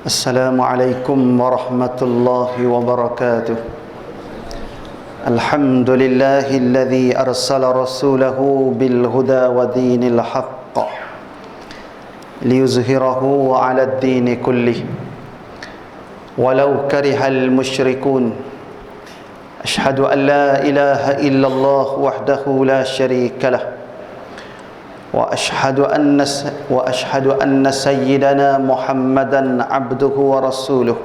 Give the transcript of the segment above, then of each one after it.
Assalamualaikum warahmatullahi wabarakatuh. Alhamdulillahilladzi arsala rasulahu bil huda wa dinil haqq liyuzhirahu 'ala ad-dini kullih walau karihal musyrikun. Asyhadu an la ilaha illallah wahdahu la syarika lah wa ashhadu anna sayyidana Muhammadan abduhu wa rasuluh.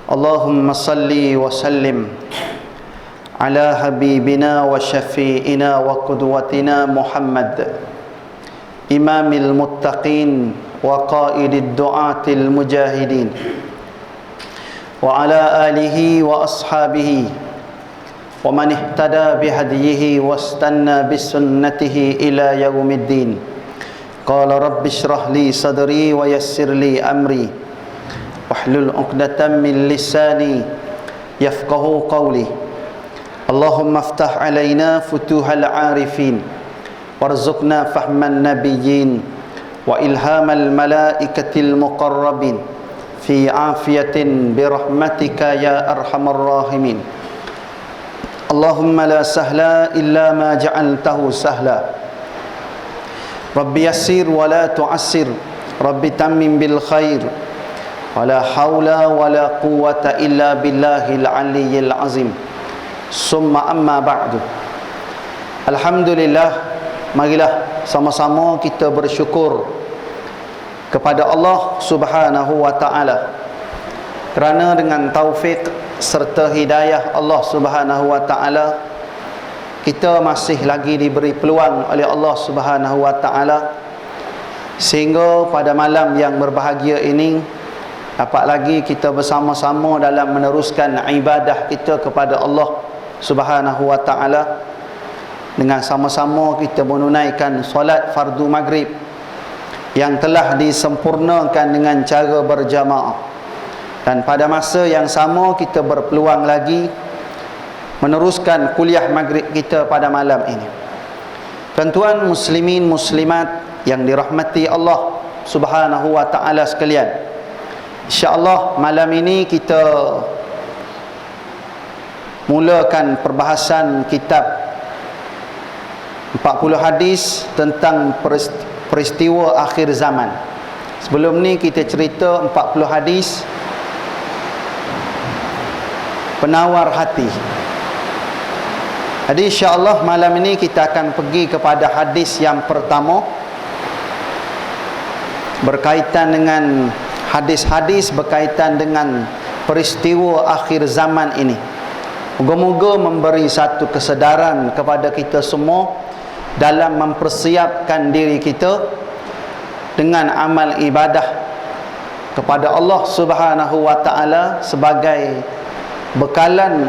Allahumma salli wa sallim ala habibina wa syafi'ina wa qudwatina Muhammad, imamil muttaqin wa qaidid du'atil mujahidin, wa ala alihi wa ashabihi wa man ihtada bihadiyihi wastanna bisunnatihi ila yaumiddin. Qala rabbi shrah li sadri wa yassir li amri wahlul 'uqdatam min lisani yafqahu qawli. Allahumma iftah alaina futuhal 'arifin warzuqna fahman nabiyyin wa ilhamal malaikatil muqarrabin fi afiyatin birahmatika ya arhamar rahimin. Allahumma la sahla illa ma ja'altahu sahla. Rabbi yassir wa la tu'assir. Rabbi tammim bil khair. Wa la hawla wa la quwwata illa billahil aliyyil azim. Summa amma ba'du. Alhamdulillah, marilah sama-sama kita bersyukur kepada Allah Subhanahu wa taala kerana dengan taufik serta hidayah Allah Subhanahu wa taala kita masih lagi diberi peluang oleh Allah Subhanahu wa taala sehingga pada malam yang berbahagia ini dapat lagi kita bersama-sama dalam meneruskan ibadah kita kepada Allah Subhanahu wa taala dengan sama-sama kita menunaikan solat fardu maghrib yang telah disempurnakan dengan cara berjamaah. Dan pada masa yang sama kita berpeluang lagi meneruskan kuliah maghrib kita pada malam ini. Tuan-tuan muslimin muslimat yang dirahmati Allah Subhanahu wa taala sekalian, insya-Allah malam ini kita mulakan perbahasan kitab 40 hadis tentang peristiwa akhir zaman. Sebelum ni kita cerita 40 hadis penawar hati. Jadi insya-Allah malam ini kita akan pergi kepada hadis yang pertama berkaitan dengan hadis-hadis berkaitan dengan peristiwa akhir zaman ini. Moga-moga memberi satu kesedaran kepada kita semua dalam mempersiapkan diri kita dengan amal ibadah kepada Allah Subhanahu wa taala sebagai bekalan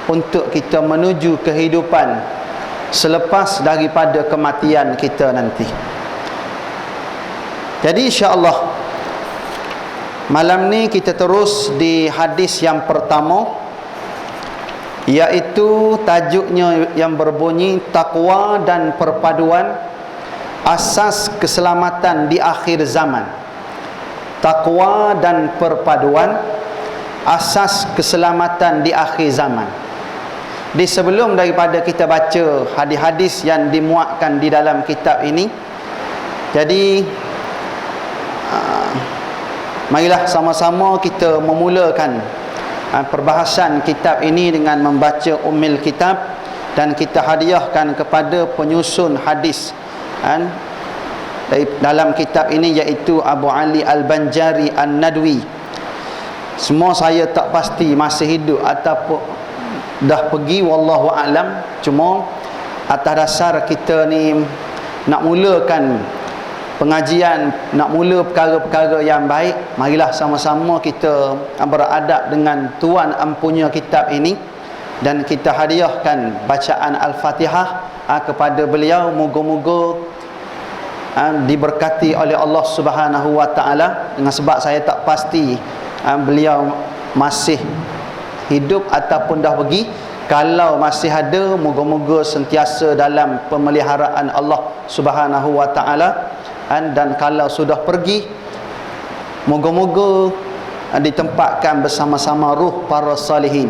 untuk kita menuju kehidupan selepas daripada kematian kita nanti. Jadi insya-Allah malam ni kita terus di hadis yang pertama, iaitu tajuknya yang berbunyi takwa dan perpaduan asas keselamatan di akhir zaman. Takwa dan perpaduan asas keselamatan di akhir zaman. Di sebelum daripada kita baca hadis-hadis yang dimuatkan di dalam kitab ini, jadi marilah sama-sama kita memulakan perbahasan kitab ini dengan membaca ummul kitab, dan kita hadiahkan kepada penyusun hadis dalam kitab ini, iaitu Abu Ali Al-Banjari An-Nadwi. Semua saya tak pasti masih hidup ataupun dah pergi, wallahu a'lam. Cuma atas dasar kita ni nak mulakan pengajian, nak mula perkara-perkara yang baik, marilah sama-sama kita beradab dengan tuan empunya kitab ini, dan kita hadiahkan bacaan Al-Fatihah kepada beliau. Moga-moga diberkati oleh Allah Subhanahu wa taala, dengan sebab saya tak pasti beliau masih hidup ataupun dah pergi. Kalau masih ada, moga-moga sentiasa dalam pemeliharaan Allah Subhanahu wa taala. Dan kalau sudah pergi, Moga-moga ditempatkan bersama-sama ruh para salihin.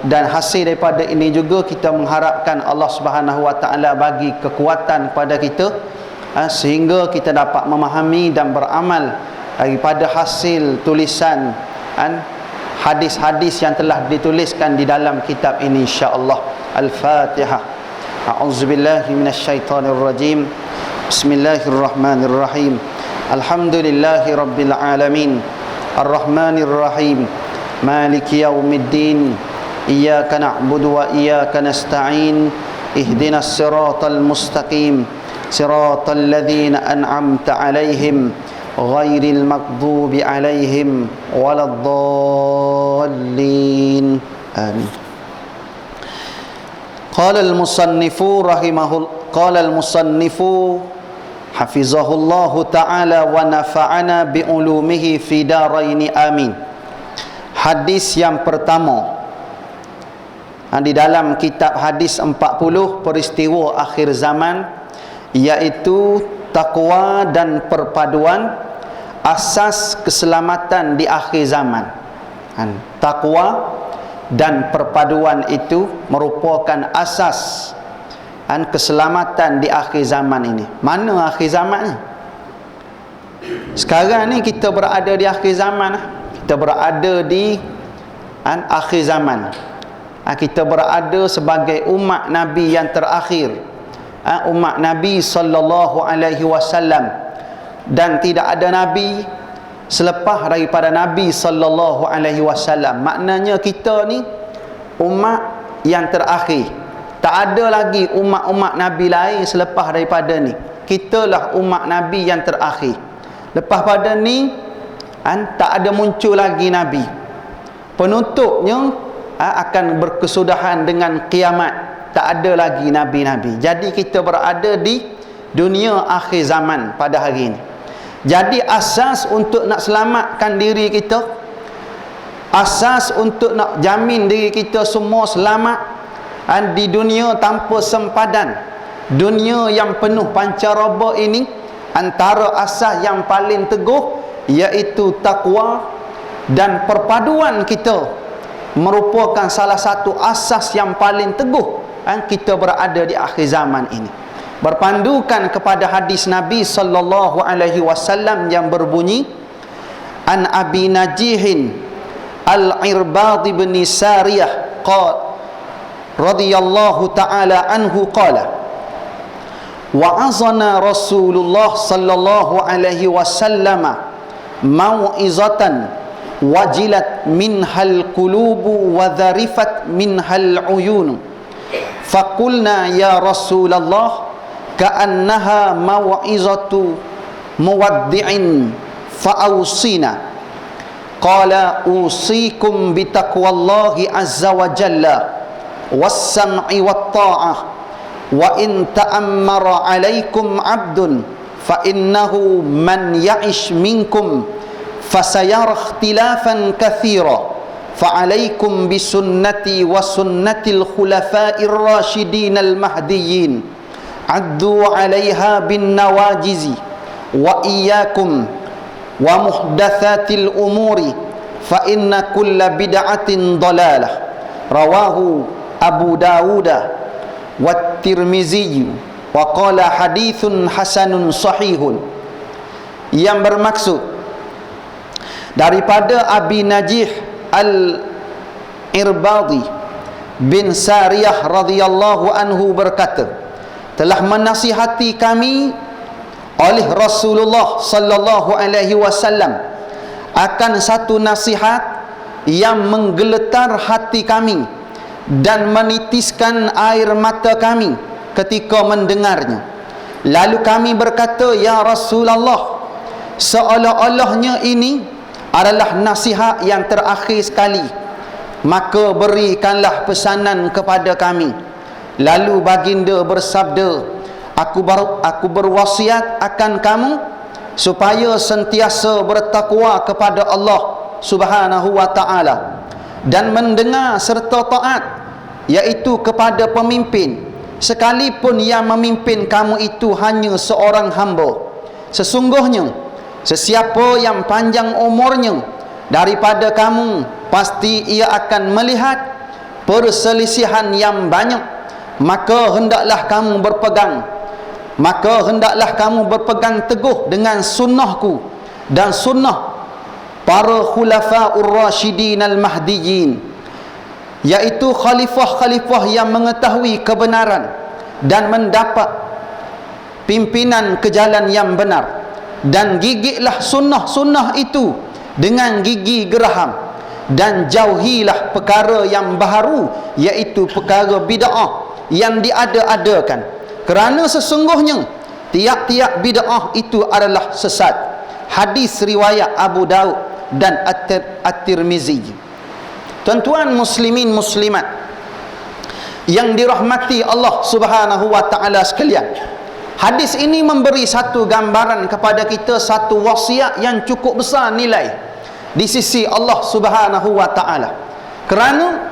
Dan hasil daripada ini juga kita mengharapkan Allah Subhanahu Wa Taala bagi kekuatan kepada kita, sehingga kita dapat memahami dan beramal daripada hasil tulisan hadis-hadis yang telah dituliskan di dalam kitab ini, insya-Allah. Al-Fatihah. A'udzubillahi minasyaitonirrajim. Bismillahirrahmanirrahim. Alhamdulillahi rabbil alamin. Ar-Rahmanirrahim. Maliki yaumiddin. Iyyaka na'budu wa iyyaka nasta'in. Ihdinas siratal mustaqim. Siratal ladzina an'amta 'alaihim ghairil maghdubi 'alaihim waladdallin. Amin. Qala al-musannifu hafizahullahu ta'ala wa nafa'ana bi ulumihi fi daraini amin. Hadis yang pertama di dalam kitab hadis 40 peristiwa akhir zaman, iaitu takwa dan perpaduan asas keselamatan di akhir zaman. Takwa dan perpaduan itu merupakan asas keselamatan di akhir zaman ini. Mana akhir zaman ni? Sekarang ni kita berada di akhir zaman. Kita berada di akhir zaman. Kita berada sebagai umat Nabi yang terakhir, umat Nabi sallallahu alaihi wasallam, dan tidak ada nabi selepas daripada Nabi sallallahu alaihi wasallam. Maknanya kita ni umat yang terakhir. Tak ada lagi umat-umat Nabi lain selepas daripada ni. Kitalah umat Nabi yang terakhir. Lepas pada ni tak ada muncul lagi Nabi. Penutupnya akan berkesudahan dengan kiamat. Tak ada lagi Nabi-Nabi. Jadi kita berada di dunia akhir zaman pada hari ini. Jadi asas untuk nak selamatkan diri kita, asas untuk nak jamin diri kita semua selamat di dunia tanpa sempadan, dunia yang penuh pancaraba ini, antara asas yang paling teguh iaitu takwa dan perpaduan kita merupakan salah satu asas yang paling teguh kita berada di akhir zaman ini. Berpandukan kepada hadis Nabi sallallahu alaihi wasallam yang berbunyi, an Abi Najihin Al-Irbad bin Sariyah radhiyallahu ta'ala anhu qala wa'azana Rasulullah sallallahu alaihi wasallam mau'izatan wajilat minhal qulubu wa dharifat minhal uyun. Faqulna ya Rasulullah ka'annaha mau'izatu muwaddi'in fa'awsina. Qala usikum bitaqwallahi azza wa jalla was-sam'i wat-ta'ah wa in ta'ammara 'alaikum 'abdun fa innahu man ya'ish minkum fasayara ikhtilafan katsira fa'alaikum bisunnati wa sunnatil khulafa'ir rasyidin al-mahdiyyin addu 'alaiha bin nawajizi wa iyyakum wa muhdatsatil umuri fa inna kulla bid'atin dalalah. Rawahu Abu Dawud wa Tirmizi wa qala hadithun hasanun sahihun. Yang bermaksud daripada Abi Najih Al-Irbadi bin Sariyah radhiyallahu anhu berkata, telah menasihati kami oleh Rasulullah sallallahu alaihi wasallam akan satu nasihat yang menggeletar hati kami dan menitiskan air mata kami ketika mendengarnya. Lalu kami berkata, ya Rasulullah, seolah-olahnya ini adalah nasihat yang terakhir sekali, maka berikanlah pesanan kepada kami. Lalu baginda bersabda, aku berwasiat akan kamu supaya sentiasa bertakwa kepada Allah Subhanahu wa ta'ala dan mendengar serta taat, iaitu kepada pemimpin, sekalipun yang memimpin kamu itu hanya seorang hamba. Sesungguhnya Sesiapa yang panjang umurnya daripada kamu, pasti ia akan melihat perselisihan yang banyak. Maka hendaklah kamu berpegang teguh dengan sunnahku dan sunnah para khulafa'ur rasyidin al-mahdiyyin, iaitu khalifah-khalifah yang mengetahui kebenaran dan mendapat pimpinan ke jalan yang benar. Dan gigitlah sunnah-sunnah itu dengan gigi geraham, dan jauhilah perkara yang baharu, iaitu perkara bid'ah yang diada-adakan, kerana sesungguhnya tiap-tiap bid'ah itu adalah sesat. Hadis riwayat Abu Daud dan At-Tirmizi. Tuan-tuan muslimin muslimat yang dirahmati Allah Subhanahu wa taala sekalian, hadis ini memberi satu gambaran kepada kita, satu wasiat yang cukup besar nilai di sisi Allah Subhanahu wa taala, kerana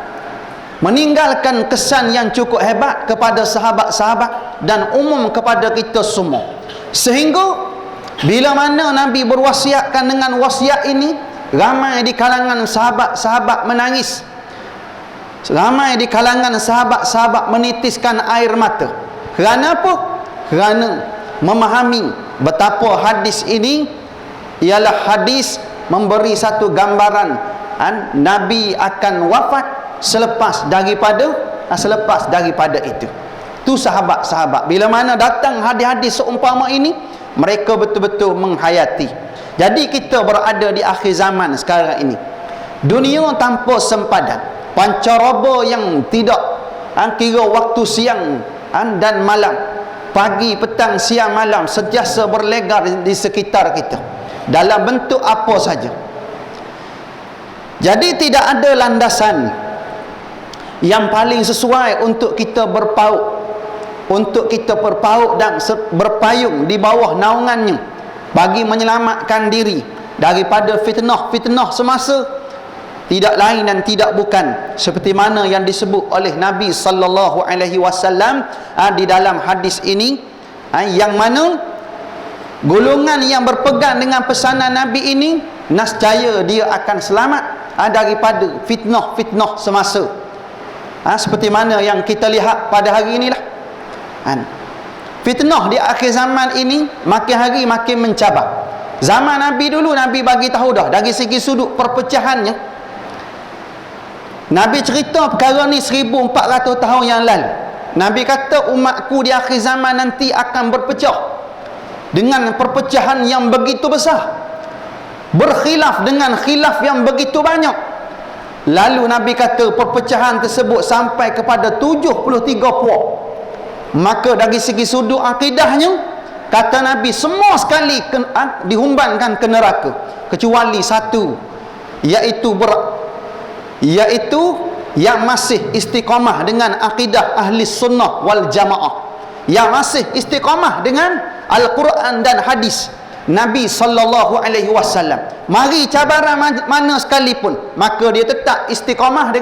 meninggalkan kesan yang cukup hebat kepada sahabat-sahabat dan umum kepada kita semua. Sehingga bila mana Nabi berwasiatkan dengan wasiat ini, ramai di kalangan sahabat-sahabat menangis, ramai di kalangan sahabat-sahabat menitiskan air mata. Kerana apa? Kerana memahami betapa hadis ini ialah hadis memberi satu gambaran Nabi akan wafat selepas daripada itu. Tu sahabat-sahabat bila mana datang hadis-hadis seumpama ini, mereka betul-betul menghayati. Jadi kita berada di akhir zaman sekarang ini, dunia tanpa sempadan, pancaroba yang tidak kira waktu siang dan malam, pagi, petang, siang, malam, sentiasa berlegar di sekitar kita dalam bentuk apa saja. Jadi tidak ada landasan yang paling sesuai untuk kita berpaut, dan berpayung di bawah naungannya bagi menyelamatkan diri daripada fitnah semasa, tidak lain dan tidak bukan seperti mana yang disebut oleh Nabi sallallahu alaihi wasallam di dalam hadis ini, yang mana golongan yang berpegang dengan pesanan Nabi ini nescaya dia akan selamat daripada fitnah semasa, seperti mana yang kita lihat pada hari inilah. Fitnah di akhir zaman ini makin hari makin mencabar. Zaman Nabi dulu, Nabi bagi tahu dah dari segi sudut perpecahannya. Nabi cerita perkara ni 1400 tahun yang lalu. Nabi kata umatku di akhir zaman nanti akan berpecah dengan perpecahan yang begitu besar, berkhilaf dengan khilaf yang begitu banyak. Lalu Nabi kata perpecahan tersebut sampai kepada 73 puak. Maka dari segi sudut akidahnya, kata Nabi, semua sekali dihumbankan ke neraka kecuali satu, iaitu yang masih istiqamah dengan akidah ahli sunnah wal jamaah, yang masih istiqamah dengan Al-Quran dan hadis Nabi sallallahu alaihi wasallam. Mari cabaran mana sekalipun, maka dia tetap istiqamah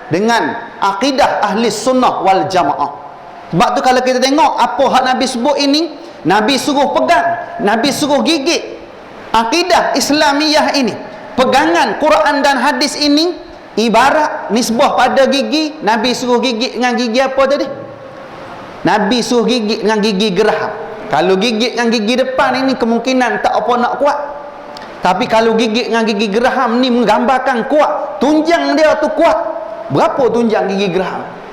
dengan akidah ahli sunnah wal jamaah. Sebab tu kalau kita tengok apa hak Nabi sebut ini, Nabi suruh pegang, Nabi suruh gigit akidah Islamiyah ini. Pegangan Quran dan hadis ini ibarat nisbah pada gigi. Nabi suruh gigit dengan gigi apa tadi? Nabi suruh gigit dengan gigi geraham. Kalau gigit dengan gigi depan ini kemungkinan tak apa nak kuat. Tapi kalau gigit dengan gigi geraham ni menggambarkan kuat. Tunjang dia tu kuat. Berapa tunjang gigi geraham?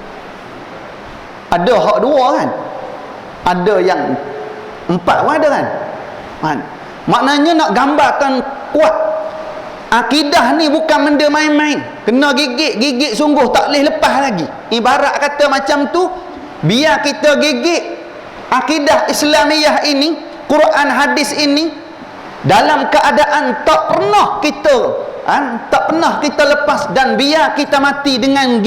Ada hak dua kan? Ada yang 4 pun ada kan? Maknanya nak gambarkan kuat. Akidah ni bukan benda main-main. Kena gigit sungguh tak boleh lepas lagi. Ibarat kata macam tu, biar kita gigit akidah Islamiyah ini, Quran hadis ini, dalam keadaan tak pernah kita lepas, dan biar kita mati dengan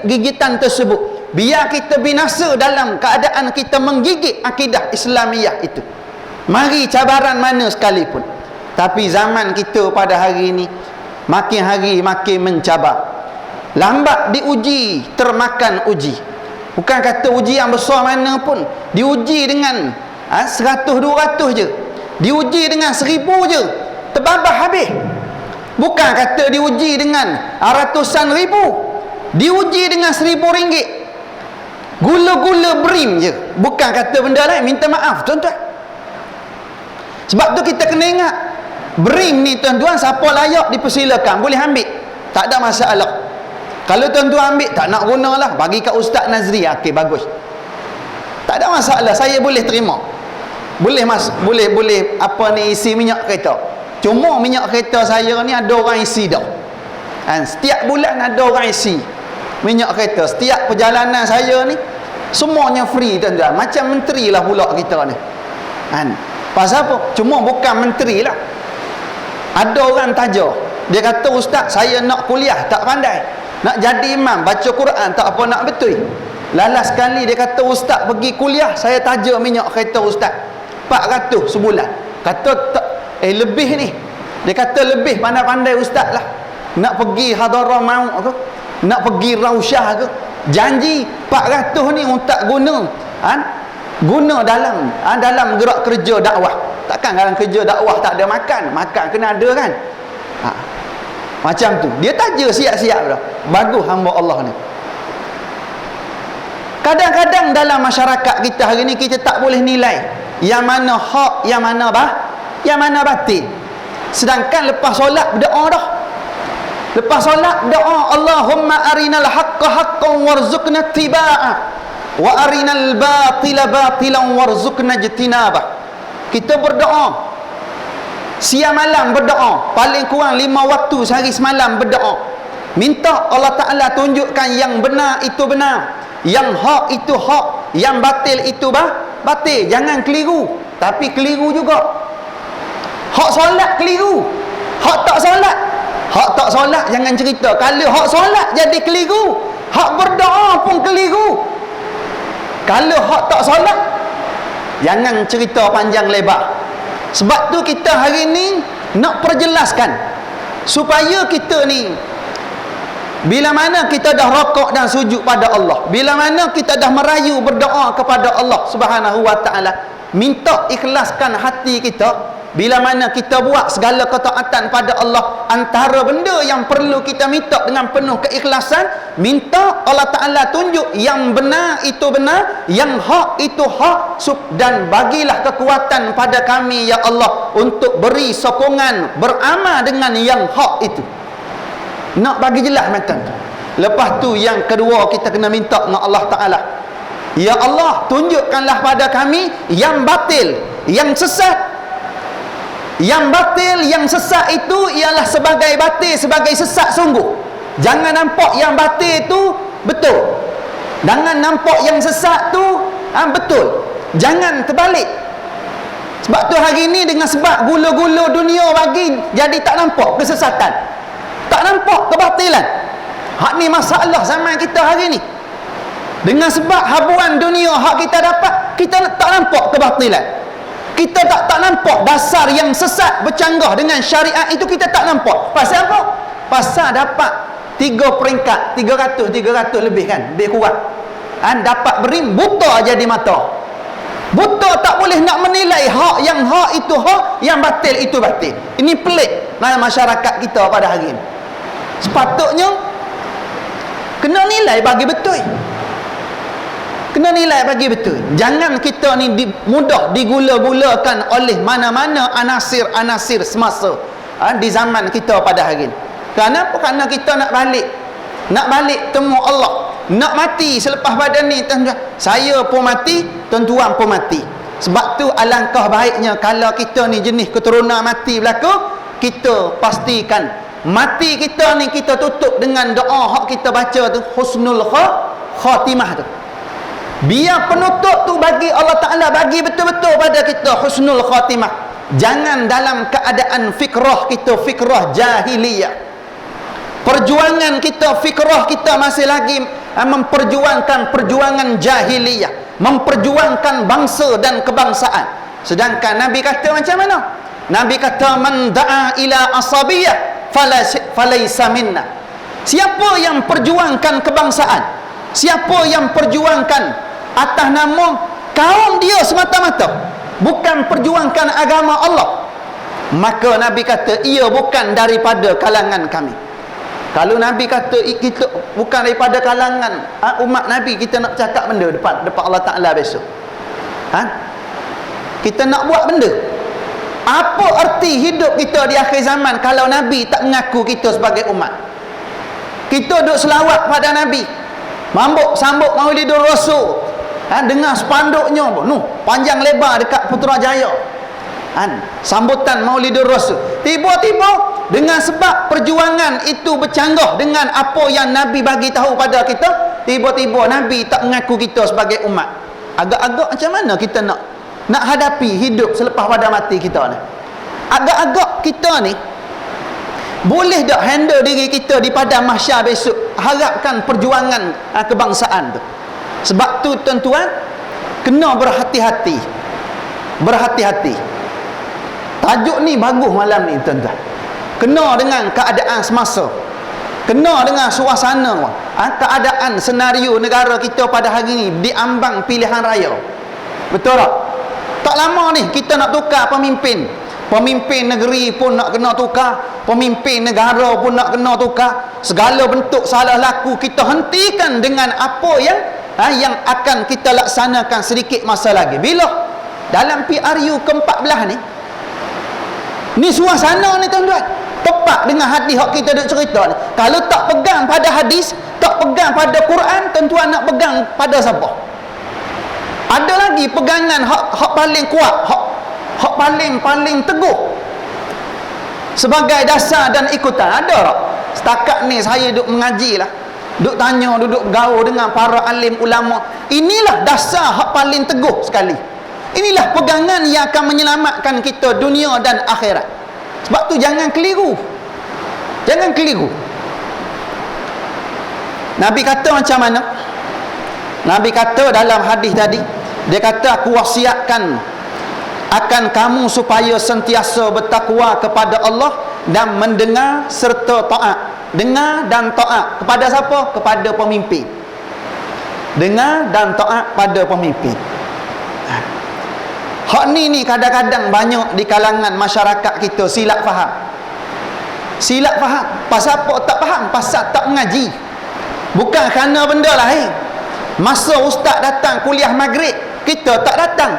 gigitan tersebut. Biar kita binasa dalam keadaan kita menggigit akidah Islamiyah itu. Mari cabaran mana sekalipun. Tapi zaman kita pada hari ini makin hari makin mencabar. Lambat diuji, termakan uji. Bukan kata uji yang besar mana pun, diuji dengan 100-200 je. diuji dengan 1000 je terbabah habis. Bukan kata diuji dengan ratusan ribu, diuji dengan RM1000. Gula-gula berim je, bukan kata benda lain. Minta maaf tuan-tuan. Sebab tu kita kena ingat, berim ni tuan-tuan, siapa layak dipersilakan boleh ambil, tak ada masalah. Kalau tuan-tuan ambil tak nak guna lah, bagi kat Ustaz Nazri, okey bagus, tak ada masalah, saya boleh terima. Boleh apa ni, isi minyak kereta. Cuma minyak kereta saya ni ada orang isi dah. Setiap bulan ada orang isi minyak kereta. Setiap perjalanan saya ni semuanya free tuan-tuan. Macam menteri lah pula kita ni. Pasal apa? Cuma bukan menteri lah. Ada orang taja, dia kata, Ustaz saya nak kuliah tak pandai, nak jadi imam, baca Quran tak apa nak betul. Lalas sekali dia kata, Ustaz pergi kuliah, saya taja minyak kereta Ustaz 400 sebulan. Kata tak, lebih ni. Dia kata lebih, pandai-pandai Ustaz lah. Nak pergi hadarah maut ke, nak pergi rausyah ke, janji 400 ni untuk guna guna dalam gerak kerja dakwah. Takkan dalam kerja dakwah tak ada makan kena ada kan. Macam tu dia taja siap-siap dah. Bagus hamba Allah ni. Kadang-kadang dalam masyarakat kita hari ni, kita tak boleh nilai yang mana hak, yang mana batil. Sedangkan lepas solat berdoa dah. Lepas solat doa, Allahumma arinal haqqa haqqan warzuqna ittiba'ah wa arinal batila batilan warzuqna ijtinabah. Kita berdoa siang malam, berdoa paling kurang 5 waktu sehari semalam berdoa, minta Allah Ta'ala tunjukkan yang benar itu benar, yang hak itu hak, yang batil itu batil. Jangan keliru. Tapi keliru juga, hak solat keliru, hak tak solat jangan cerita. Kalau hak solat jadi keliru, hak berdoa pun keliru. Kalau hak tak solat, jangan cerita panjang lebar. Sebab tu kita hari ni nak perjelaskan supaya kita ni, bila mana kita dah rokok dan sujud pada Allah, bila mana kita dah merayu berdoa kepada Allah Subhanahu wa Ta'ala, minta ikhlaskan hati kita. Bila mana kita buat segala ketaatan pada Allah, antara benda yang perlu kita minta dengan penuh keikhlasan, minta Allah Ta'ala tunjuk yang benar itu benar, yang hak itu hak, dan bagilah kekuatan pada kami ya Allah untuk beri sokongan beramal dengan yang hak itu. Nak bagi jelas macam tu. Lepas tu yang kedua kita kena minta dengan Allah Ta'ala, ya Allah tunjukkanlah pada kami yang batil, yang sesat. Yang batil, yang sesat itu ialah sebagai batil, sebagai sesat sungguh. Jangan nampak yang batil itu betul, jangan nampak yang sesat tu betul. Jangan terbalik. Sebab tu hari ni dengan sebab gula-gula dunia bagi, jadi tak nampak kesesatan, tak nampak kebatilan. Hak ni masalah zaman kita hari ni. Dengan sebab habuan dunia hak kita dapat, kita tak nampak kebatilan. Kita tak nampak dasar yang sesat bercanggah dengan syariat itu, kita tak nampak. Pasal apa? Pasal dapat 3 peringkat, 300 lebih kan, lebih kurang. Dapat berim, buta jadi mata. Buta tak boleh nak menilai hak itu hak, yang batil itu batil. Ini pelik dalam masyarakat kita pada hari ini. Sepatutnya kena nilai bagi betul. Kena nilai bagi betul. Jangan kita ni mudah digula-gulakan oleh mana-mana anasir-anasir semasa di zaman kita pada hari ini. Kenapa? Kerana kita nak balik temu Allah, nak mati selepas badan ni tuan-tuan. Saya pun mati, tuan-tuan pun mati. Sebab tu alangkah baiknya kalau kita ni jenis keturunan mati berlaku, kita pastikan mati kita ni kita tutup dengan doa hak kita baca tu, husnul khatimah tu. Biar penutup tu bagi Allah Ta'ala bagi betul-betul pada kita husnul khatimah. Jangan dalam keadaan fikrah kita fikrah jahiliyah. Perjuangan kita, fikrah kita masih lagi memperjuangkan perjuangan jahiliyah, memperjuangkan bangsa dan kebangsaan. Sedangkan Nabi kata macam mana? Nabi kata, man da'a ila asabiyah falaysa minna. Siapa yang perjuangkan kebangsaan, siapa yang perjuangkan atas nama kaum dia semata-mata, bukan perjuangkan agama Allah, maka Nabi kata ia bukan daripada kalangan kami. Kalau Nabi kata kita bukan daripada kalangan umat Nabi, kita nak cakap benda depan Allah Ta'ala besok, kita nak buat benda. Apa erti hidup kita di akhir zaman kalau Nabi tak mengaku kita sebagai umat? Kita duk selawat pada Nabi, mambuk sambut Maulidur Rasul, dengar spanduknya panjang lebar dekat Putrajaya, sambutan Maulidur Rasul. Tiba-tiba dengan sebab perjuangan itu bercanggah dengan apa yang Nabi bagi tahu pada kita, tiba-tiba Nabi tak mengaku kita sebagai umat. Agak-agak macam mana kita nak hadapi hidup selepas pada mati kita ni? Agak-agak kita ni boleh tak handle diri kita di padang mahsyar besok, harapkan perjuangan kebangsaan tu. Sebab tu tuan-tuan, kena berhati-hati. Berhati-hati. Tajuk ni bagus malam ni tuan-tuan. Kena dengan keadaan semasa, kena dengan suasana, keadaan senario negara kita pada hari ni diambang pilihan raya. Betul tak? Tak lama ni kita nak tukar pemimpin. Pemimpin negeri pun nak kena tukar, pemimpin negara pun nak kena tukar. Segala bentuk salah laku kita hentikan dengan apa yang akan kita laksanakan sedikit masa lagi. Bila? Dalam PRU ke-14 ni suasana ni tuan-tuan tepat dengan hadis hak kita duk cerita ni. Kalau tak pegang pada hadis, tak pegang pada Quran, tuan-tuan nak pegang pada siapa? Ada lagi pegangan hak paling kuat, hak paling teguh sebagai dasar dan ikutan. Ada tak? Setakat ni saya duk mengaji lah, duk tanya, duduk bergaul dengan para alim ulama. Inilah dasar hak paling teguh sekali. Inilah pegangan yang akan menyelamatkan kita dunia dan akhirat. Sebab tu jangan keliru. Jangan keliru. Nabi kata macam mana? Nabi kata dalam hadis tadi, dia kata aku wasiatkan akan kamu supaya sentiasa bertakwa kepada Allah dan mendengar serta taat. Dengar dan taat kepada siapa? Kepada pemimpin. Dengar dan taat pada pemimpin. Hak ni kadang-kadang banyak di kalangan masyarakat kita silap faham. Silap faham. Pasal apa tak faham? Pasal tak mengaji. Bukan kerana benda lain. Masa ustaz datang kuliah maghrib, kita tak datang.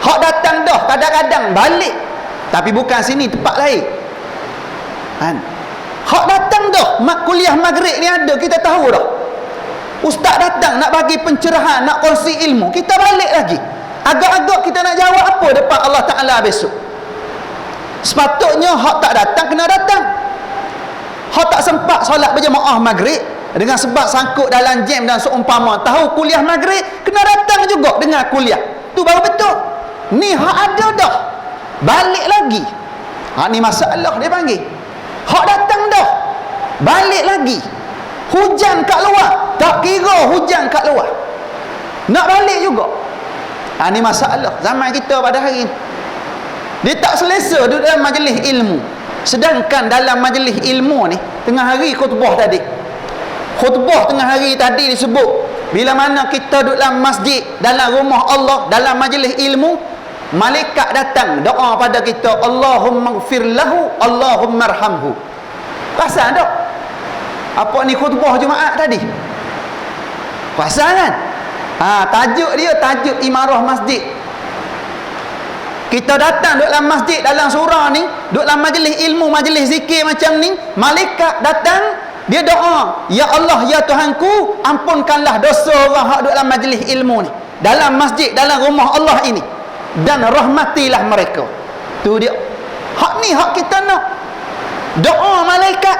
Hak datang dah kadang-kadang balik, tapi bukan sini, tempat lain. Hak datang dah kuliah maghrib ni ada, kita tahu dah. Ustaz datang nak bagi pencerahan, nak kongsi ilmu, kita balik lagi. Agak-agak kita nak jawab apa depan Allah Ta'ala besok? Sepatutnya hak tak datang kena datang. Hak tak sempat solat berjemaah maghrib dengan sebab sangkut dalam jam dan seumpama tahu kuliah maghrib, kena datang juga dengar kuliah. Tu baru betul. Ni hak ada dah, balik lagi. Ni masalah dia panggil. Hak datang dah, balik lagi. Hujan kat luar, tak kira hujan kat luar, nak balik juga. Ni masalah zaman kita pada hari ni. Dia tak selesa duduk dalam majlis ilmu. Sedangkan dalam majlis ilmu ni, tengah hari khutbah tadi, khutbah tengah hari tadi disebut, bila mana kita duduk dalam masjid, dalam rumah Allah, dalam majlis ilmu, malaikat datang doa pada kita, Allahumma gfir lahu, Allahumma arhamhu. Perasan tak? Apa ni khutbah Jumaat tadi? Perasan kan? Tajuk dia tajuk imarah masjid. Kita datang duduk dalam masjid, dalam surah ni, duduk dalam majlis ilmu, majlis zikir macam ni, malaikat datang, dia doa, ya Allah, ya Tuhanku, ampunkanlah dosa orang hak duduk dalam majlis ilmu ni, dalam masjid, dalam rumah Allah ini, dan rahmatilah mereka. Tu dia. Hak ni hak kita nak. Doa malaikat,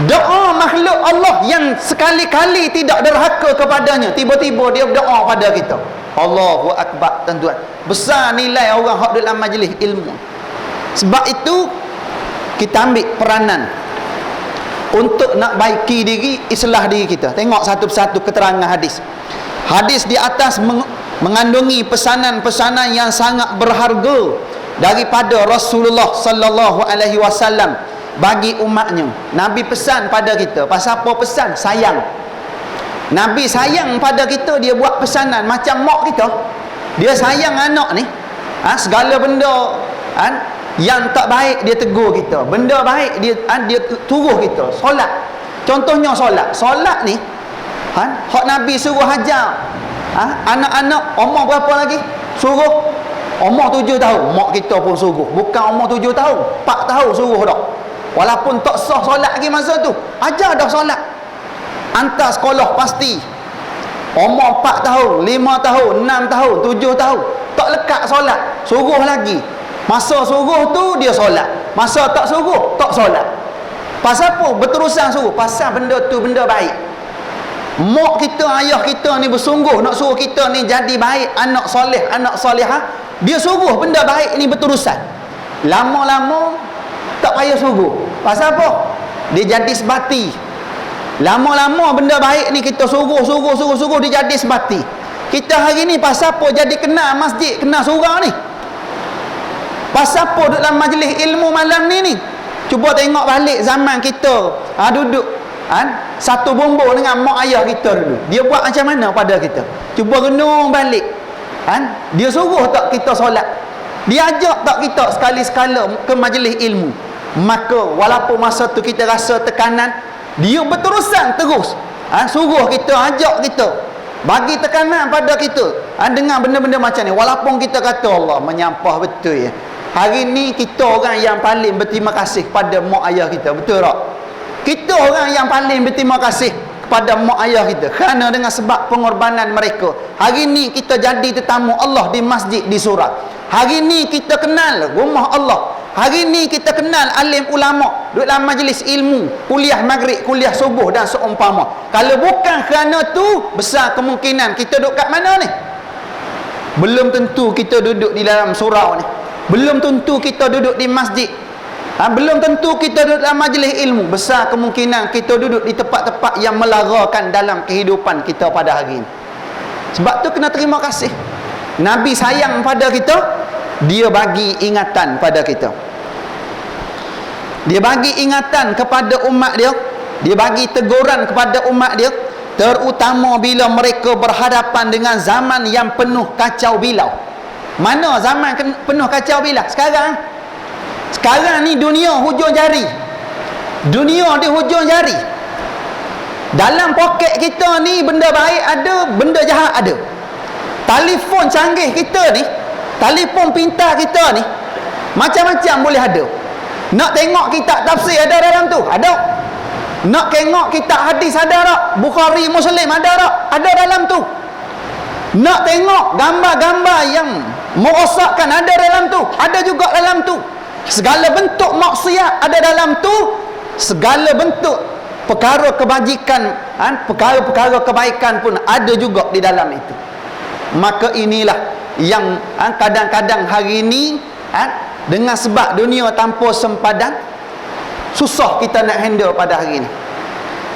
doa makhluk Allah yang sekali-kali tidak derhaka kepadanya, tiba-tiba dia berdoa pada kita. Allahu Akbar tuan-tuan. Besar nilai orang hak dalam majlis ilmu. Sebab itu kita ambil peranan untuk nak baiki diri, islah diri kita. Tengok satu persatu keterangan hadis. Hadis di atas mengandungi pesanan-pesanan yang sangat berharga daripada Rasulullah sallallahu alaihi wasallam bagi umatnya. Nabi pesan pada kita. Pasal apa pesan? Sayang. Nabi sayang pada kita, dia buat pesanan macam mak kita. Dia sayang anak ni. Segala benda yang tak baik dia tegur kita. Benda baik dia turuh kita. Solat. Contohnya solat ni hak Nabi suruh ajar anak-anak umur berapa lagi? Suruh umur 7 tahun. Mak kita pun suruh. Bukan umur 7 tahun, 4 tahun suruh dah. Walaupun tak sah solat lagi masa tu, ajar dah solat. Hantar sekolah pasti. Umur 4 tahun, 5 tahun, 6 tahun, 7 tahun, tak lekat solat, suruh lagi. Masa suruh tu dia solat, masa tak suruh tak solat. Pasal apa? Berterusan suruh. Pasal benda tu benda baik. Mak kita, ayah kita ni bersungguh nak suruh kita ni jadi baik, anak soleh, anak solehah. Dia suruh benda baik ni berterusan. Lama-lama tak payah suruh. Pasal apa? Dia jadi sebati. Lama-lama benda baik ni kita suruh dia jadi sebati. Kita hari ni pasal apa jadi kenal masjid, kenal surau ni? Pasal apa duduk dalam majlis ilmu malam ni? Cuba tengok balik zaman kita duduk satu bumbung dengan mak ayah kita dulu. Dia buat macam mana pada kita? Cuba renung balik. Dia suruh tak kita solat? Dia ajak tak kita sekali-sekala ke majlis ilmu? Maka walaupun masa tu kita rasa tekanan, dia berterusan terus suruh kita, ajak kita, bagi tekanan pada kita dengan benda-benda macam ni. Walaupun kita kata Allah menyampah betul ya, hari ni kita orang yang paling berterima kasih kepada mak ayah kita, betul tak? Kita orang yang paling berterima kasih kepada mak ayah kita, kerana dengan sebab pengorbanan mereka hari ni kita jadi tetamu Allah di masjid, di surau. Hari ni kita kenal rumah Allah. Hari ni kita kenal alim ulama, duduk dalam majlis ilmu, kuliah maghrib, kuliah subuh dan seumpama. Kalau bukan kerana tu, besar kemungkinan kita duduk kat mana ni? Belum tentu kita duduk di dalam surau ni. Belum tentu kita duduk di masjid. Belum tentu kita duduk dalam majlis ilmu. Besar kemungkinan kita duduk di tempat-tempat yang melarakan dalam kehidupan kita pada hari ini. Sebab tu kena terima kasih. Nabi sayang pada kita, dia bagi ingatan pada kita. Dia bagi ingatan kepada umat dia. Dia bagi teguran kepada umat dia, terutama bila mereka berhadapan dengan zaman yang penuh kacau bilau. Mana zaman penuh kacau bilau? Sekarang ni dunia hujung jari. Dunia di hujung jari. Dalam poket kita ni benda baik ada, benda jahat ada. Telefon canggih kita ni, telefon pintar kita ni, macam-macam boleh ada. Nak tengok kitab tafsir ada dalam tu? Ada. Nak tengok kitab hadis ada tak? Bukhari, Muslim ada tak? Ada dalam tu. Nak tengok gambar-gambar yang merosakkan ada dalam tu? Ada juga dalam tu. Segala bentuk maksiat ada dalam tu. Segala bentuk perkara kebajikan, perkara-perkara kebaikan pun ada juga di dalam itu. Maka inilah yang kadang-kadang hari ini dengan sebab dunia tanpa sempadan, susah kita nak handle pada hari ini.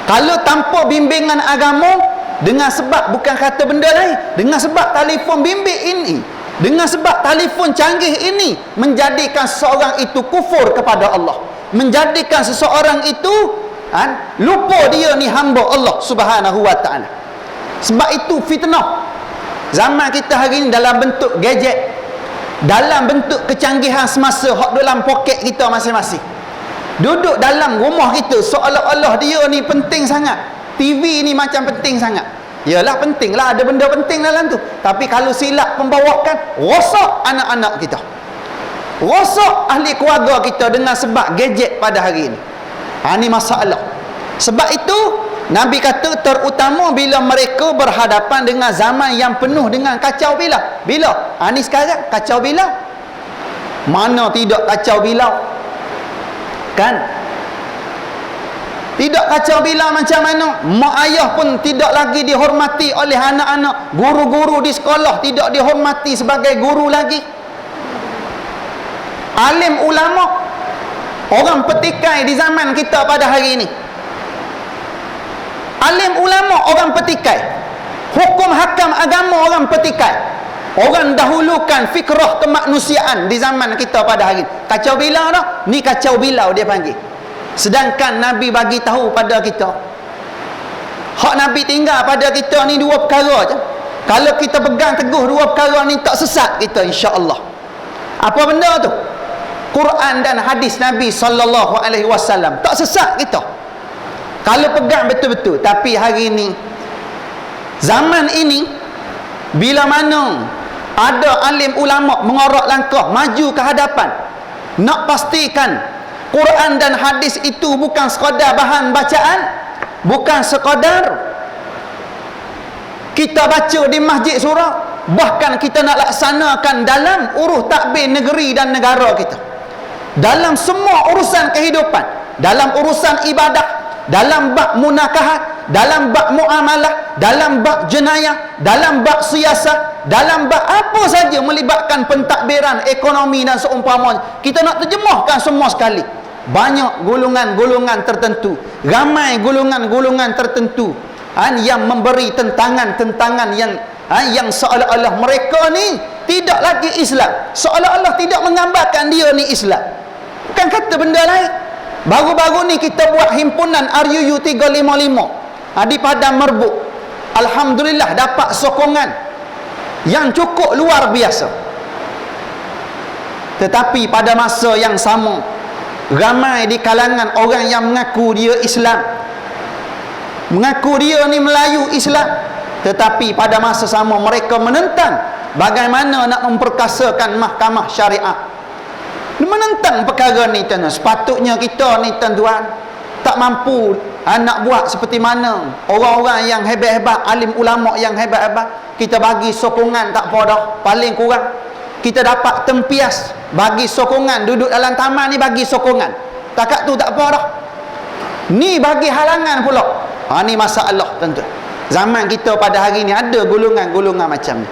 Kalau tanpa bimbingan agama, dengan sebab bukan kata benda lain, dengan sebab telefon bimbit ini, dengan sebab telefon canggih ini, menjadikan seseorang itu kufur kepada Allah, menjadikan seseorang itu lupa dia ni hamba Allah Subhanahu wa ta'ala. Sebab itu fitnah zaman kita hari ini dalam bentuk gadget, dalam bentuk kecanggihan semasa hak dalam poket kita masing-masing. Duduk dalam rumah kita seolah-olah dia ni penting sangat. TV ni macam penting sangat. Yalah penting lah, ada benda penting dalam tu. Tapi kalau silap pembawakan, rosak anak-anak kita, rosak ahli keluarga kita dengan sebab gadget pada hari ini. Ini masalah. Sebab itu Nabi kata terutama bila mereka berhadapan dengan zaman yang penuh dengan kacau bilau. Bila? Ini sekarang kacau bilau. Mana tidak kacau bilau? Kan? Tidak kacau bilau macam mana? Mak ayah pun tidak lagi dihormati oleh anak-anak. Guru-guru di sekolah tidak dihormati sebagai guru lagi. Alim ulama, orang petikai di zaman kita pada hari ini. Alim ulama orang petikai, hukum hakam agama orang petikai. Orang dahulukan fikrah kemanusiaan di zaman kita pada hari ini. Kacau bilau dah, ni kacau bilau dia panggil. Sedangkan Nabi bagi tahu pada kita, hak Nabi tinggal pada kita ni dua perkara je. Kalau kita pegang teguh dua perkara ni, tak sesat kita, insya-Allah. Apa benda tu? Quran dan hadis Nabi sallallahu alaihi wasallam. Tak sesat kita kalau pegang betul-betul. Tapi hari ini, zaman ini, bila mana ada alim ulama mengorak langkah maju ke hadapan, nak pastikan Quran dan hadis itu bukan sekadar bahan bacaan, bukan sekadar kita baca di masjid surau, bahkan kita nak laksanakan dalam urus takbir negeri dan negara kita, dalam semua urusan kehidupan, dalam urusan ibadah, dalam bab munakahat, dalam bab muamalah, dalam bab jenayah, dalam bab siasat, dalam bab apa saja melibatkan pentadbiran ekonomi dan seumpamanya, kita nak terjemahkan semua sekali. Banyak golongan-golongan tertentu, ramai golongan-golongan tertentu yang memberi tentangan-tentangan yang seolah-olah mereka ni tidak lagi Islam, seolah-olah tidak menggambarkan dia ni Islam. Bukan kata benda lain. Baru-baru ni kita buat himpunan RUU 355 di Padang Merbuk. Alhamdulillah dapat sokongan yang cukup luar biasa. Tetapi pada masa yang sama, ramai di kalangan orang yang mengaku dia Islam, mengaku dia ni Melayu Islam, tetapi pada masa sama mereka menentang bagaimana nak memperkasakan mahkamah syariat, menentang perkara ni tuan. Sepatutnya kita ni tuan-tuan tak mampu nak buat seperti mana orang-orang yang hebat-hebat, alim ulama yang hebat-hebat, kita bagi sokongan tak apa dah, paling kurang kita dapat tempias, bagi sokongan, duduk dalam taman ni bagi sokongan, takat tu tak apa dah, ni bagi halangan pula. Ni masalah tuan-tuan. Zaman kita pada hari ni ada golongan-golongan macam ni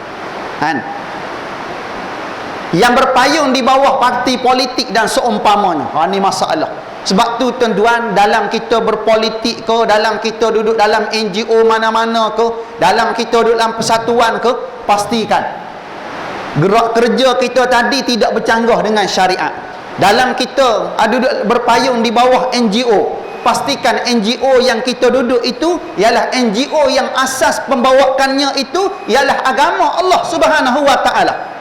yang berpayung di bawah parti politik dan seumpamanya. Ni masalah. Sebab tu tuan-tuan, dalam kita berpolitik ke, dalam kita duduk dalam NGO mana-mana ke, dalam kita duduk dalam persatuan ke, pastikan gerak kerja kita tadi tidak bercanggah dengan syariat. Dalam kita duduk berpayung di bawah NGO, pastikan NGO yang kita duduk itu ialah NGO yang asas pembawakannya itu ialah agama Allah Subhanahu wa taala.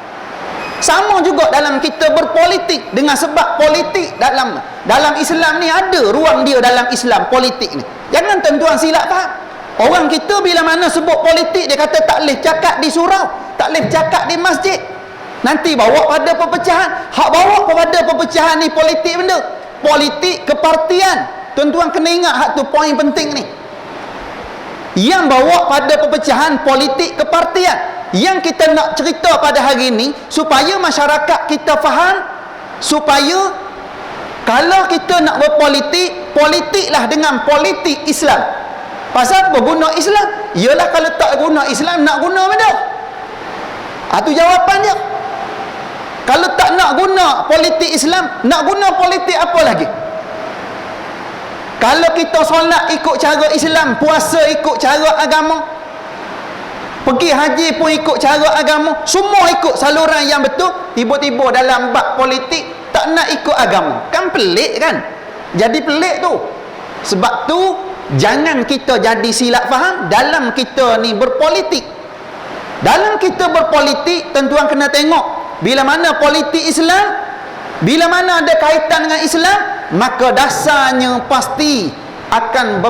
Sama juga dalam kita berpolitik, dengan sebab politik dalam Islam ni ada ruang dia dalam Islam politik ni. Jangan tuan-tuan silap faham. Orang kita bila mana sebut politik, dia kata tak boleh cakap di surau, tak boleh cakap di masjid. Nanti bawa pada perpecahan. Hak bawa pada perpecahan ni politik benda. Politik kepartian. Tuan-tuan kena ingat hak tu, poin penting ni. Yang bawa pada perpecahan politik kepartian. Yang kita nak cerita pada hari ini supaya masyarakat kita faham, supaya kalau kita nak berpolitik, politiklah dengan politik Islam. Pasal apa guna Islam? Ialah kalau tak guna Islam, nak guna mana? Itu jawapan dia. Kalau tak nak guna politik Islam, nak guna politik apa lagi? Kalau kita solat ikut cara Islam, puasa ikut cara agama, pergi haji pun ikut cara agama, semua ikut saluran yang betul, tiba-tiba dalam bab politik tak nak ikut agama, kan pelik kan? Jadi pelik tu. Sebab tu jangan kita jadi silap faham dalam kita ni berpolitik. Dalam kita berpolitik, tuan-tuan kena tengok, bila mana politik Islam, bila mana ada kaitan dengan Islam, maka dasarnya pasti akan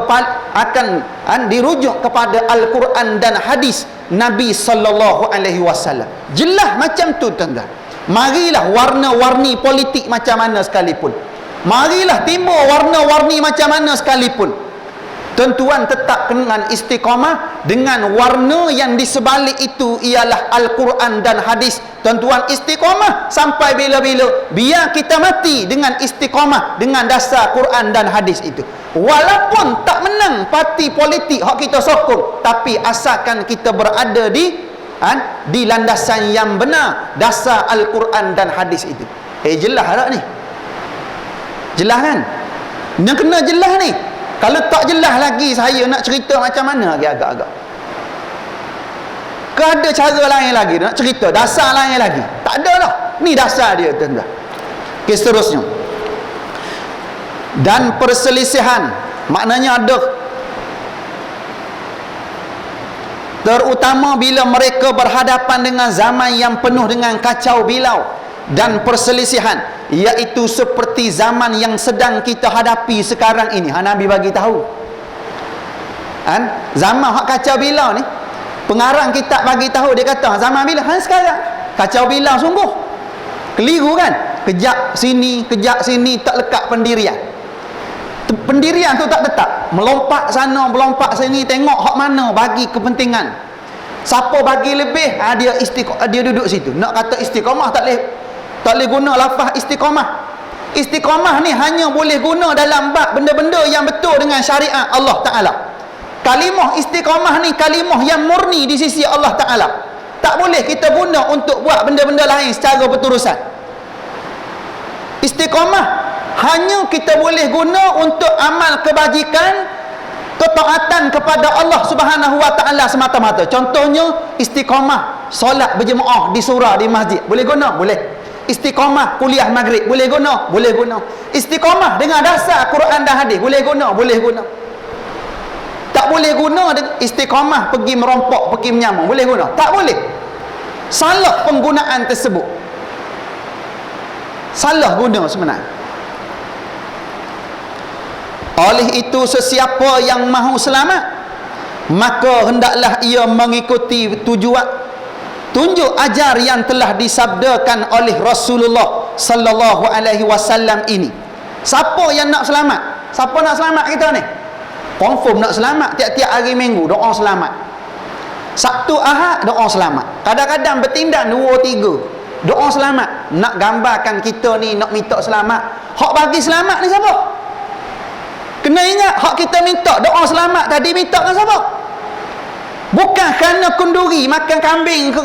dirujuk kepada Al-Quran dan hadis Nabi sallallahu alaihi wasallam. Jelas macam tu tuan-tuan. Marilah warna-warni politik macam mana sekalipun, marilah timbul warna-warni macam mana sekalipun, tuan-tuan tetap dengan istiqamah dengan warna yang di sebalik itu ialah Al-Quran dan hadis. Tuan-tuan istiqamah sampai bila-bila, biar kita mati dengan istiqamah dengan dasar Quran dan hadis itu. Walaupun tak menang parti politik hak kita sokong, tapi asalkan kita berada di landasan yang benar, dasar Al-Quran dan hadis itu. Jelas tak ni? Jelas kan? Yang kena jelas ni. Kalau tak jelas lagi, saya nak cerita macam mana lagi agak-agak. Ke ada cara lain lagi nak cerita, dasar lain lagi? Tak ada lah. Ni dasar dia tuan-tuan. Okey, seterusnya. Dan perselisihan, maknanya ada terutama bila mereka berhadapan dengan zaman yang penuh dengan kacau bilau dan perselisihan, iaitu seperti zaman yang sedang kita hadapi sekarang ini. Nabi bagi tahu zaman hak kacau bilau ni, pengarang kitab bagi tahu, dia kata zaman bila sekarang kacau bilau sungguh. Keliru kan, kejap sini tak lekat pendirian. Pendirian tu tak tetap, melompat sana melompat sini, tengok hak mana bagi kepentingan, siapa bagi lebih, dia duduk situ. Nak kata istiqamah tak boleh guna lafaz istiqamah. Istiqamah ni hanya boleh guna dalam bab benda-benda yang betul dengan syariat Allah Ta'ala. Kalimah istiqamah ni kalimah yang murni di sisi Allah Ta'ala. Tak boleh kita guna untuk buat benda-benda lain secara berterusan. Istiqamah hanya kita boleh guna untuk amal kebajikan, ketaatan kepada Allah Subhanahu wa Ta'ala semata-mata. Contohnya istiqamah solat berjemaah di surau, di masjid, boleh guna? Boleh. Istiqamah kuliah maghrib, boleh guna? Boleh guna. Istiqamah dengan dasar Quran dan hadis, boleh guna? Boleh guna. Tak boleh guna istiqamah pergi merompok, pergi menyamung, boleh guna? Tak boleh. Salah penggunaan tersebut, salah guna sebenarnya. Oleh itu, sesiapa yang mahu selamat, maka hendaklah ia mengikuti tunjuk ajar yang telah disabdakan oleh Rasulullah sallallahu alaihi wasallam ini. Siapa yang nak selamat? Siapa nak selamat kita ni? Confirm nak selamat. Tiap-tiap hari minggu doa selamat. Sabtu Ahad doa selamat. Kadang-kadang bertindak 2-3 doa selamat. Nak gambarkan kita ni nak minta selamat. Hak bagi selamat ni siapa? Kena ingat, hak kita minta doa selamat tadi, minta kan siapa? Bukan kerana kenduri makan kambing ke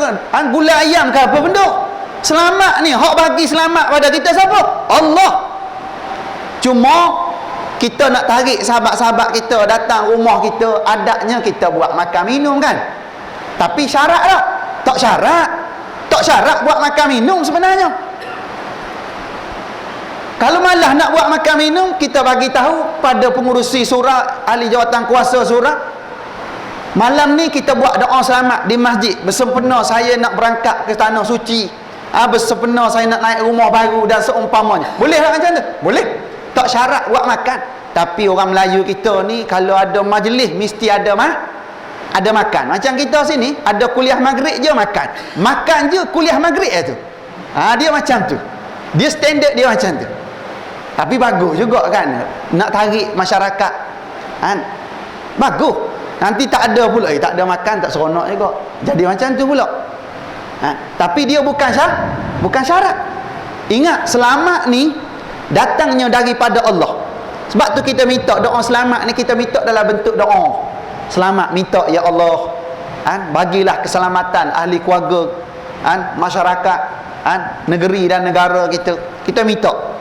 gula ayam ke apa benda. Selamat ni, hak bagi selamat pada kita siapa? Allah. Cuma kita nak tarik sahabat-sahabat kita datang rumah kita, adatnya kita buat makan minum kan. Tapi syarat tak? Tak syarat. Tak syarat buat makan minum sebenarnya. Kalau malah nak buat makan minum, kita bagi tahu pada pengurusi surau, ahli jawatan kuasa surau, malam ni kita buat doa selamat di masjid. Bersempena saya nak berangkat ke tanah suci, bersempena saya nak naik rumah baru dan seumpamanya. Boleh tak macam tu? Boleh. Tak syarat buat makan. Tapi orang Melayu kita ni kalau ada majlis mesti ada makan. Macam kita sini ada kuliah maghrib je makan. Makan je kuliah maghrib tu. Dia macam tu. Dia standard dia macam tu. Tapi bagus juga kan, nak tarik masyarakat kan? Bagus. Nanti tak ada pula, tak ada makan, tak seronok juga. Jadi macam tu pula. Tapi dia bukan syarat. Ingat, selamat ni datangnya daripada Allah. Sebab tu kita minta doa selamat ni, kita minta dalam bentuk doa selamat. Minta, ya Allah, bagilah keselamatan ahli keluarga, masyarakat, negeri dan negara kita. Kita minta.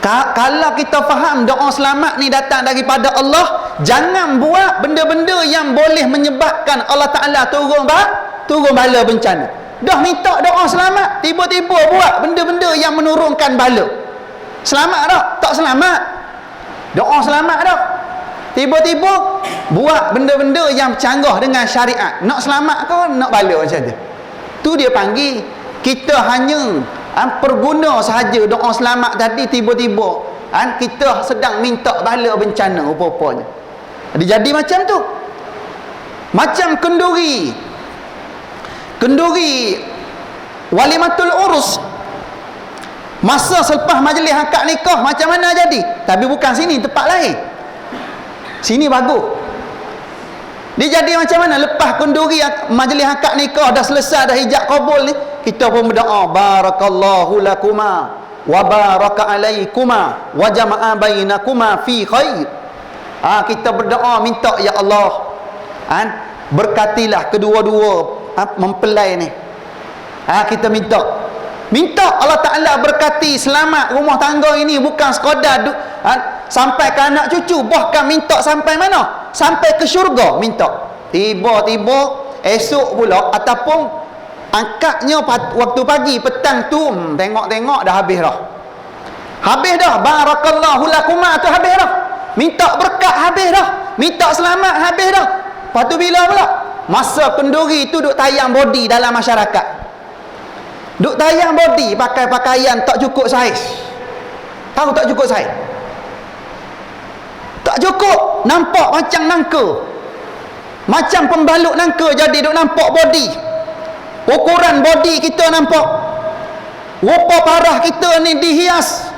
Kalau kita faham doa selamat ni datang daripada Allah, jangan buat benda-benda yang boleh menyebabkan Allah Ta'ala turun bala bencana. Dah minta doa selamat, tiba-tiba buat benda-benda yang menurunkan bala. Selamat tak? Tak selamat. Doa selamat tak? Tiba-tiba buat benda-benda yang bercanggah dengan syariat. Nak selamat ke nak bala macam tu? Tu dia panggil. Kita hanya perguna sahaja doa selamat tadi, tiba-tiba kita sedang minta bala bencana rupa-rupanya. Jadi macam tu. Macam kenduri walimatul urus, masa selepas majlis akad nikah macam mana jadi? Tapi bukan sini, tempat lain. Sini bagus. Dia jadi macam mana? Lepas kenduri majlis akad nikah dah selesai, dah hijab kabul ni, kita pun berdoa, barakallahu lakuma wa baraka alaikuma wa jama'a bainakuma fi khair. Kita berdoa minta, ya Allah, berkatilah kedua-dua mempelai ni. Kita minta Allah Ta'ala berkati selamat rumah tangga ini, bukan sekadar sampai ke anak cucu, bahkan minta sampai mana? Sampai ke syurga minta. Tiba-tiba esok pula ataupun angkatnya waktu pagi, petang tu tengok-tengok dah habis dah. Habis dah. Barakallahu lakuma tu habis dah. Minta berkat habis dah. Minta selamat habis dah. Lepas tu bila pula? masa kenduri tu duk tayang body dalam masyarakat. Duk tayang body pakai pakaian tak cukup saiz. Tahu tak cukup saiz? Tak cukup, nampak macam nangka. Macam pembalut nangka, jadi duk nampak body. Ukuran body kita nampak. Rupa parah kita ni dihias.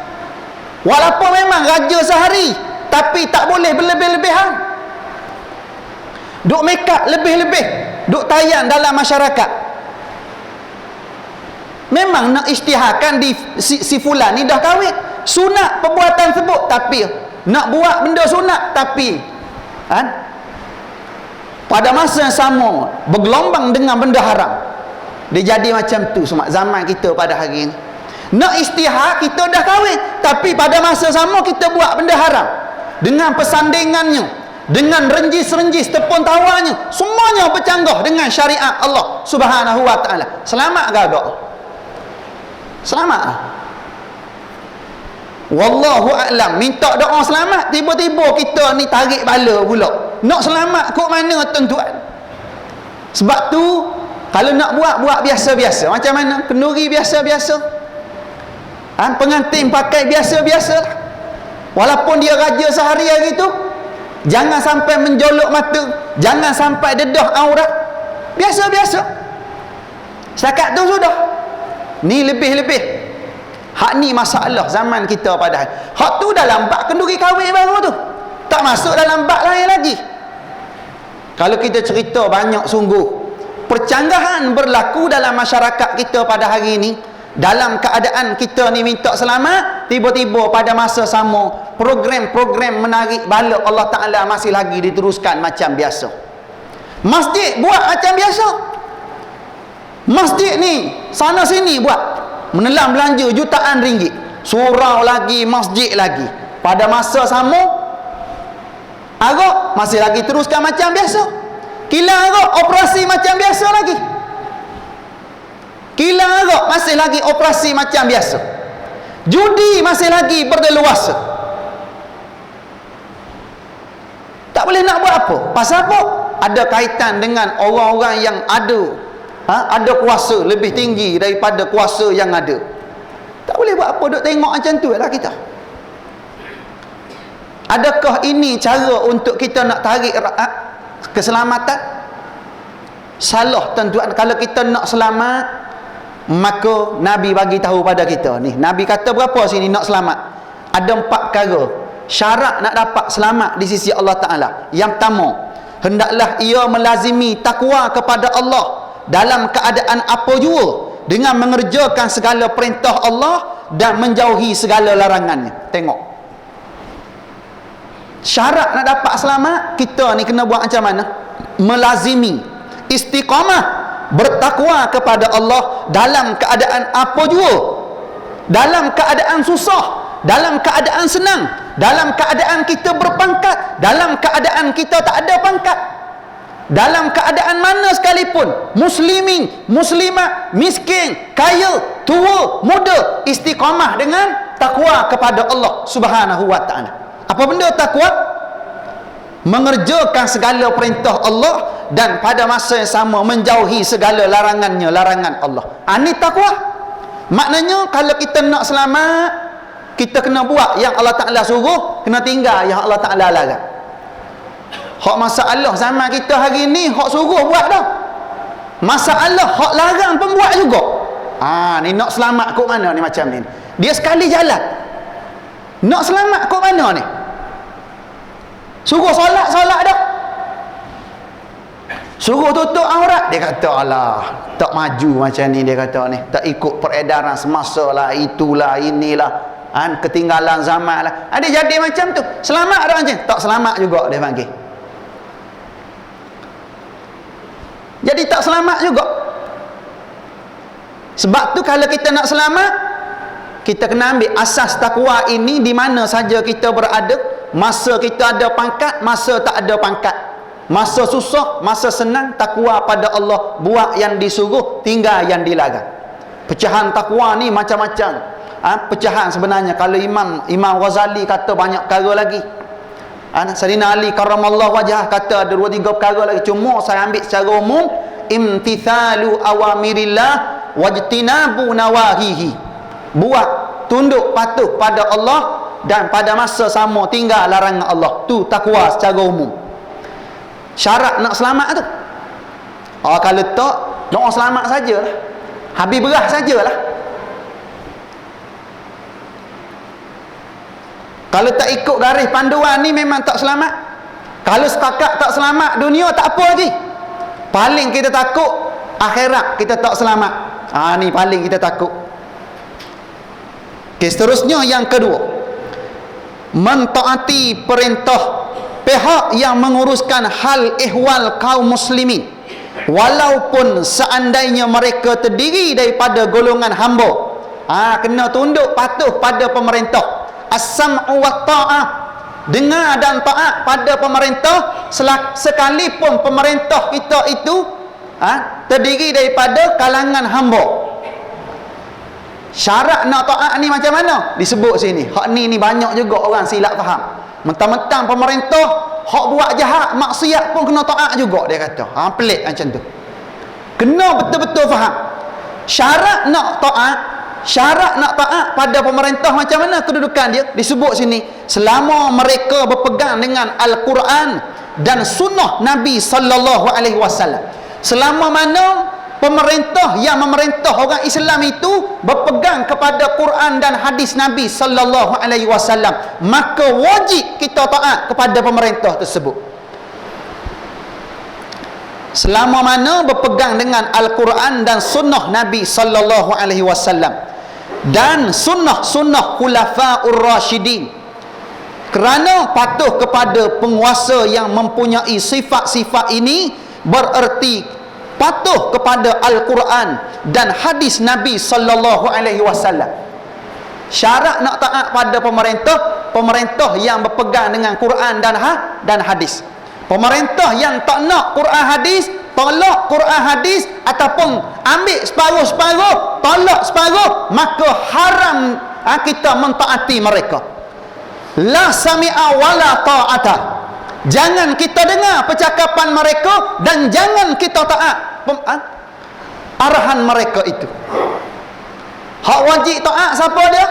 Walaupun memang raja sehari, tapi tak boleh berlebih-lebihan. Duk make up lebih-lebih, duk tayang dalam masyarakat. Memang nak isytiharkan si fulan ni dah kahwin, sunat perbuatan sebut, tapi nak buat benda sunat, tapi pada masa yang sama bergelombang dengan benda haram. Dia jadi macam tu semua zaman kita pada hari ini. Nak istihar, kita dah kahwin, tapi pada masa sama kita buat benda haram. Dengan persandingannya, dengan renjis-renjis tepung tawanya, semuanya bercanggah dengan syariat Allah Subhanahu wa ta'ala. Selamat ke agak? Selamat. Wallahu a'lam. Minta doa selamat, tiba-tiba kita ni tarik bala pula. Nak selamat kok mana tuan-tuan? Sebab tu kalau nak buat biasa-biasa. Macam mana? Kenduri biasa-biasa. Pengantin pakai biasa-biasa. Walaupun dia raja sehari hari tu, jangan sampai menjolok mata, jangan sampai dedah aurat. Biasa-biasa. Setakat tu sudah. Ni lebih-lebih. Hak ni masalah zaman kita padahal. Hak tu dalam bab kenduri kahwin baru tu. Tak masuk dalam bab lain lagi. Kalau kita cerita banyak sungguh. Percanggahan berlaku dalam masyarakat kita pada hari ini. Dalam keadaan kita ni minta selamat, tiba-tiba pada masa sama program-program menarik bala Allah Ta'ala masih lagi diteruskan macam biasa. Masjid buat macam biasa. Masjid ni sana sini buat, menelan belanja jutaan ringgit, surau lagi, masjid lagi. Pada masa sama agak masih lagi teruskan macam biasa. Kilang agak operasi macam biasa lagi. Kilang agak masih lagi operasi macam biasa. Judi masih lagi berleluasa. Tak boleh nak buat apa. Pasal apa? Ada kaitan dengan orang-orang yang ada kuasa lebih tinggi daripada kuasa yang ada. Tak boleh buat apa. Duk tengok macam tu lah kita. Adakah ini cara untuk kita nak tarik keselamatan? Salah tuan-tuan. Kalau kita nak selamat, maka Nabi bagi tahu pada kita ni. Nabi kata berapa sini nak selamat? Ada 4 perkara syarat nak dapat selamat di sisi Allah Ta'ala. Yang pertama, hendaklah ia melazimi takwa kepada Allah dalam keadaan apa jua, dengan mengerjakan segala perintah Allah dan menjauhi segala larangannya. Tengok, syarat nak dapat selamat, kita ni kena buat macam mana? Melazimi, istiqamah, bertakwa kepada Allah dalam keadaan apa jua, dalam keadaan susah, dalam keadaan senang, dalam keadaan kita berpangkat, dalam keadaan kita tak ada pangkat, dalam keadaan mana sekalipun, muslimin, muslimat, miskin, kaya, tua, muda, istiqamah dengan takwa kepada Allah Subhanahu wa ta'ala. Apa benda takwa? Mengerjakan segala perintah Allah dan pada masa yang sama menjauhi segala larangannya, larangan Allah. Ini takwa. Maknanya kalau kita nak selamat, kita kena buat yang Allah Ta'ala suruh, kena tinggal yang Allah Ta'ala larang. Hak masalah zaman kita hari ni, hak suruh buat dah. Masalah hak larang pun buat juga. Ni nak selamat kok mana ni macam ni. Dia sekali jalan. Nak selamat kok mana ni? Suruh solat dah. Suruh tutup aurat, dia kata alah, tak maju macam ni, dia kata ni, tak ikut peredaran semasa lah, itulah, inilah, ketinggalan zaman lah. Dia jadi macam tu. Selamat dah macam, tak selamat juga dia panggil. Jadi tak selamat juga. Sebab tu kalau kita nak selamat, kita kena ambil asas takwa ini di mana saja kita berada. Masa kita ada pangkat, masa tak ada pangkat, masa susah, masa senang, takwa pada Allah, buat yang disuruh, tinggal yang dilarang. Pecahan takwa ni macam-macam. Pecahan sebenarnya. Kalau Imam Ghazali kata banyak perkara lagi. Sayyidina Ali karramallahu wajhah kata ada 2-3 perkara lagi, cuma saya ambil secara umum. Imtithalu awamirillah wajtinabu nawahihi. Buat, tunduk, patuh pada Allah dan pada masa sama tinggal larangan Allah. Tu takwa secara umum. Syarat nak selamat tu. Kalau tak, doa selamat sajalah. Habis berah sajalah. Kalau tak ikut garis panduan ni memang tak selamat. Kalau setakat tak selamat dunia, tak apa lagi. Paling kita takut akhirat kita tak selamat. Ni paling kita takut. Okay, seterusnya yang kedua, mentaati perintah pihak yang menguruskan hal ihwal kaum muslimin, walaupun seandainya mereka terdiri daripada golongan hamba. Kena tunduk patuh pada pemerintah. As-sam'u wa ta'ah, dengar dan taat pada pemerintah, sekalipun pemerintah kita itu terdiri daripada kalangan hamba. Syarat nak taat ni macam mana? Disebut sini. Hak ni banyak juga orang silap faham. Mentang-mentang pemerintah hak buat jahat, maksiat pun kena taat juga, dia kata. Pelik macam tu. Kena betul-betul faham. Syarat nak taat pada pemerintah macam mana kedudukan dia? Disebut sini, selama mereka berpegang dengan Al-Quran dan sunnah Nabi sallallahu alaihi wasallam. Selama mana pemerintah yang memerintah orang Islam itu berpegang kepada Quran dan hadis Nabi sallallahu alaihi wasallam, maka wajib kita taat kepada pemerintah tersebut. Selama mana berpegang dengan Al-Quran dan sunnah Nabi sallallahu alaihi wasallam dan sunnah-sunnah khulafaur rasyidin, kerana patuh kepada penguasa yang mempunyai sifat-sifat ini bererti patuh kepada Al-Quran dan hadis Nabi sallallahu alaihi wasallam. Syarat nak taat pada pemerintah yang berpegang dengan Quran dan hadis. Pemerintah yang tak nak Quran hadis, tolak Quran hadis, ataupun ambil separuh-separuh, tolak separuh, maka haram kita mentaati mereka. La sami'a wala ta'ata. Jangan kita dengar percakapan mereka dan jangan kita taat arahan mereka itu. Hak wajib taat siapa dia?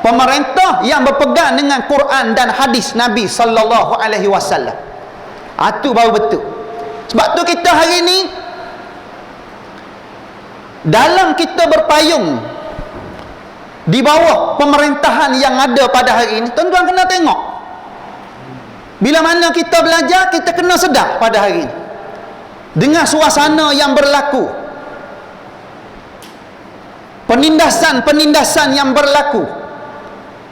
Pemerintah yang berpegang dengan Quran dan hadis Nabi sallallahu alaihi wasallam. Itu baru betul. Sebab tu kita hari ni dalam kita berpayung di bawah pemerintahan yang ada pada hari ini, tuan-tuan kena tengok. Bila mana kita belajar, kita kena sedar pada hari ini dengan suasana yang berlaku, penindasan yang berlaku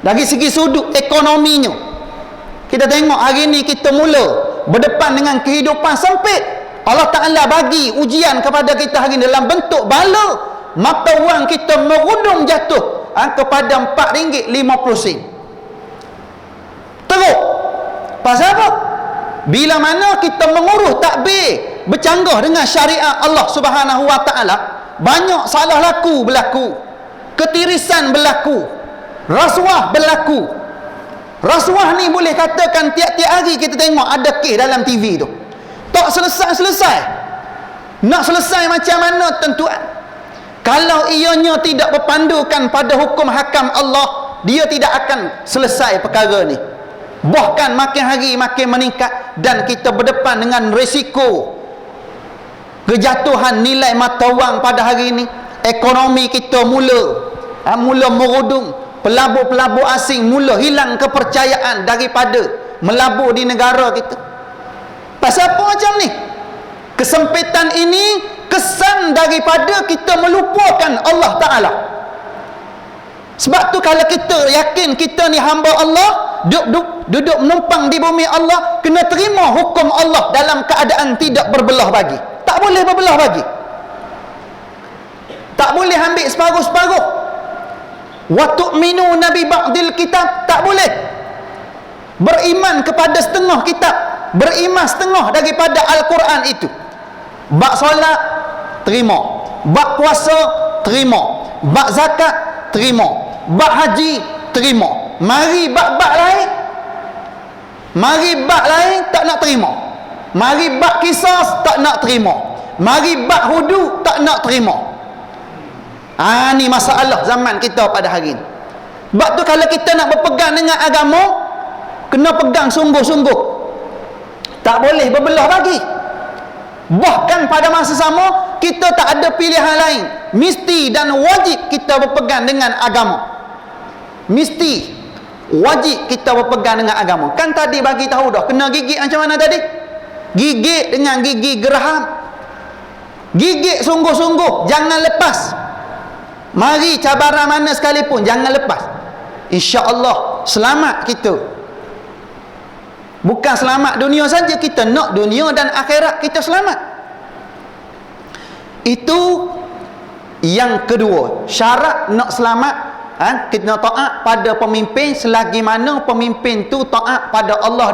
dari segi sudut ekonominya. Kita tengok hari ini kita mula berdepan dengan kehidupan sempit. Allah Ta'ala bagi ujian kepada kita hari ini dalam bentuk bala, mata wang kita merudum jatuh kepada RM4.50. Teruk. Pasal apa? Bila mana kita menguruh takbir bercanggah dengan syariat Allah Subhanahu wa Ta'ala, banyak salah berlaku, ketirisan berlaku, rasuah berlaku. Rasuah ni boleh katakan tiap-tiap hari kita tengok ada kes dalam TV tu. Tak selesai-selesai. Nak selesai macam mana tuan-tuan? Kalau ianya tidak berpandukan pada hukum hakam Allah, dia tidak akan selesai perkara ni. Bahkan makin hari makin meningkat dan kita berdepan dengan risiko kejatuhan nilai mata wang pada hari ini. Ekonomi kita mula merudum. Pelabur-pelabur asing mula hilang kepercayaan daripada melabur di negara kita. Pasal apa macam ni? Kesempitan ini kesan daripada kita melupakan Allah Ta'ala. Sebab tu kalau kita yakin kita ni hamba Allah, duduk menumpang di bumi Allah, kena terima hukum Allah dalam keadaan tidak berbelah bagi. Tak boleh berbelah bagi. Tak boleh ambil separuh-separuh. Wa tu'minuna bi ba'dil kitab, tak boleh. Beriman kepada setengah kitab, beriman setengah daripada Al-Quran itu. Bab solat terima, bab puasa terima, bab zakat terima, bab haji terima. Mari bab-bab lain Mari bab lain tak nak terima. Mari bab kisah tak nak terima. Mari bab hudud tak nak terima. Ni masalah zaman kita pada hari ini. Sebab tu kalau kita nak berpegang dengan agama, kena pegang sungguh-sungguh. Tak boleh berbelah bagi. Bahkan pada masa sama, kita tak ada pilihan lain. Mesti dan wajib kita berpegang dengan agama. Mesti wajib kita berpegang dengan agama. Kan tadi bagi tahu dah, kena gigit macam mana tadi? Gigit dengan gigi geraham. Gigit sungguh-sungguh, jangan lepas. Mari cabaran mana sekalipun, jangan lepas. InsyaAllah selamat kita. Bukan selamat dunia saja, kita nak dunia dan akhirat kita selamat. Itu yang kedua, syarat nak selamat. Kita taat pada pemimpin selagi mana pemimpin tu taat pada Allah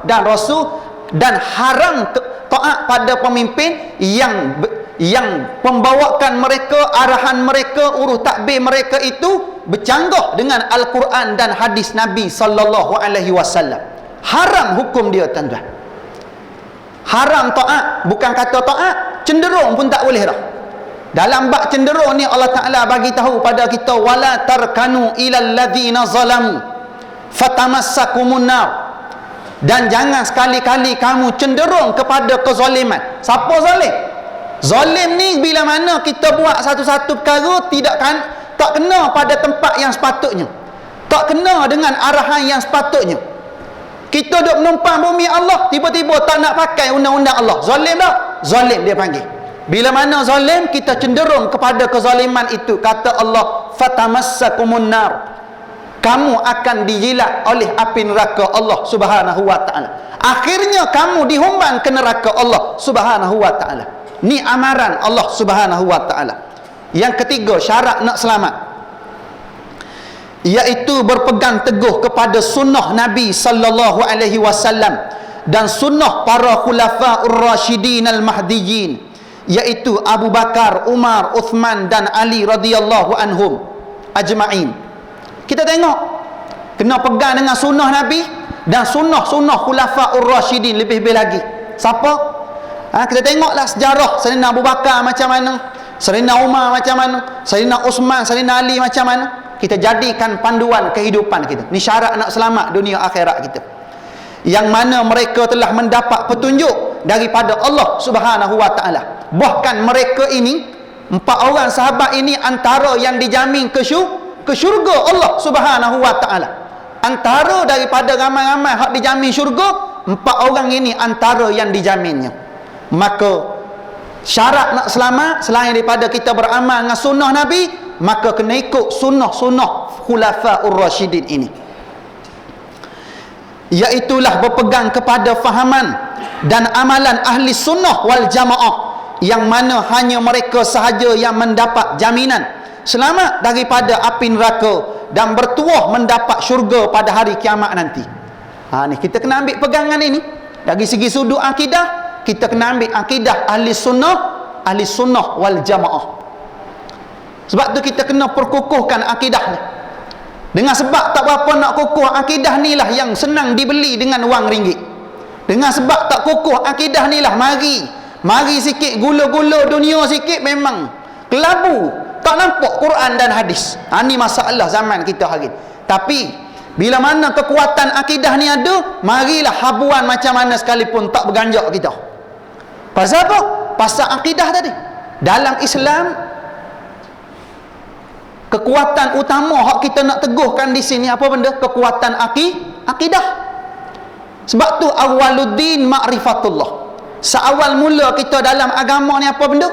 dan Rasul, dan haram taat pada pemimpin yang pembawakan mereka, arahan mereka, urus takbir mereka itu bercanggah dengan Al-Quran dan hadis Nabi sallallahu alaihi wasallam. Haram hukum dia, tuan-tuan. Haram taat, bukan kata taat, cenderung pun tak boleh dah. Dalam bab cenderung ni Allah Ta'ala bagi tahu pada kita, wala tarkanu ilal ladzina zalamu fatamassakumun nar. Dan jangan sekali-kali kamu cenderung kepada kezaliman. Siapa zalim? Zalim ni bila mana kita buat satu-satu perkara tak kena pada tempat yang sepatutnya, tak kena dengan arahan yang sepatutnya. Kita duduk menumpang bumi Allah, tiba-tiba tak nak pakai undang-undang Allah. Zalim dah? Zalim dia panggil. Bila mana zalim, kita cenderung kepada kezaliman itu. Kata Allah, fatamassakumun nar. Kamu akan dijilat oleh api neraka Allah Subhanahu wa ta'ala. Akhirnya kamu dihumban ke neraka Allah Subhanahu wa ta'ala. Ni amaran Allah Subhanahu wa ta'ala. Yang ketiga, syarat nak selamat, iaitu berpegang teguh kepada sunnah Nabi sallallahu alaihi wasallam dan sunnah para khulafaur rasyidin al-mahdiyyin, iaitu Abu Bakar, Umar, Uthman dan Ali radhiyallahu anhum ajma'in. Kita tengok, kena pegang dengan sunnah Nabi dan sunnah-sunnah khulafaur rasyidin. Lebih-lebih lagi siapa? Kita tengoklah sejarah Sayyidina Abu Bakar macam mana, Sayyidina Umar macam mana, Sayyidina Uthman, Sayyidina Ali macam mana. Kita jadikan panduan kehidupan kita. Ni syarat nak selamat dunia akhirat kita, yang mana mereka telah mendapat petunjuk daripada Allah Subhanahu wa ta'ala. Bahkan mereka ini, 4 orang sahabat ini, antara yang dijamin ke syurga Allah Subhanahu wa ta'ala. Antara daripada ramai-ramai hak dijamin syurga, 4 orang ini antara yang dijaminnya. Maka syarat nak selamat, selain daripada kita beramal dengan sunnah Nabi, maka kena ikut sunnah-sunnah khulafaur rasyidin ini, iaitulah berpegang kepada fahaman dan amalan ahli sunnah wal jamaah, yang mana hanya mereka sahaja yang mendapat jaminan selamat daripada api neraka dan bertuah mendapat syurga pada hari kiamat nanti. Ni kita kena ambil pegangan ini. Dari segi sudut akidah, kita kena ambil akidah ahli sunnah wal jamaah. Sebab tu kita kena perkukuhkan akidah ni. Dengan sebab tak berapa nak kukuh akidah ni lah yang senang dibeli dengan wang ringgit. Dengan sebab tak kukuh akidah ni lah, mari sikit gula-gula dunia sikit, memang kelabu, tak nampak Quran dan hadis. Ni masalah zaman kita hari. Tapi bila mana kekuatan akidah ni ada, marilah habuan macam mana sekalipun tak berganjak kita. Pasal apa? Pasal akidah tadi. Dalam Islam, kekuatan utama hak kita nak teguhkan di sini apa benda? Kekuatan akidah. Sebab tu awaluddin ma'rifatullah. Seawal mula kita dalam agama ni apa benda?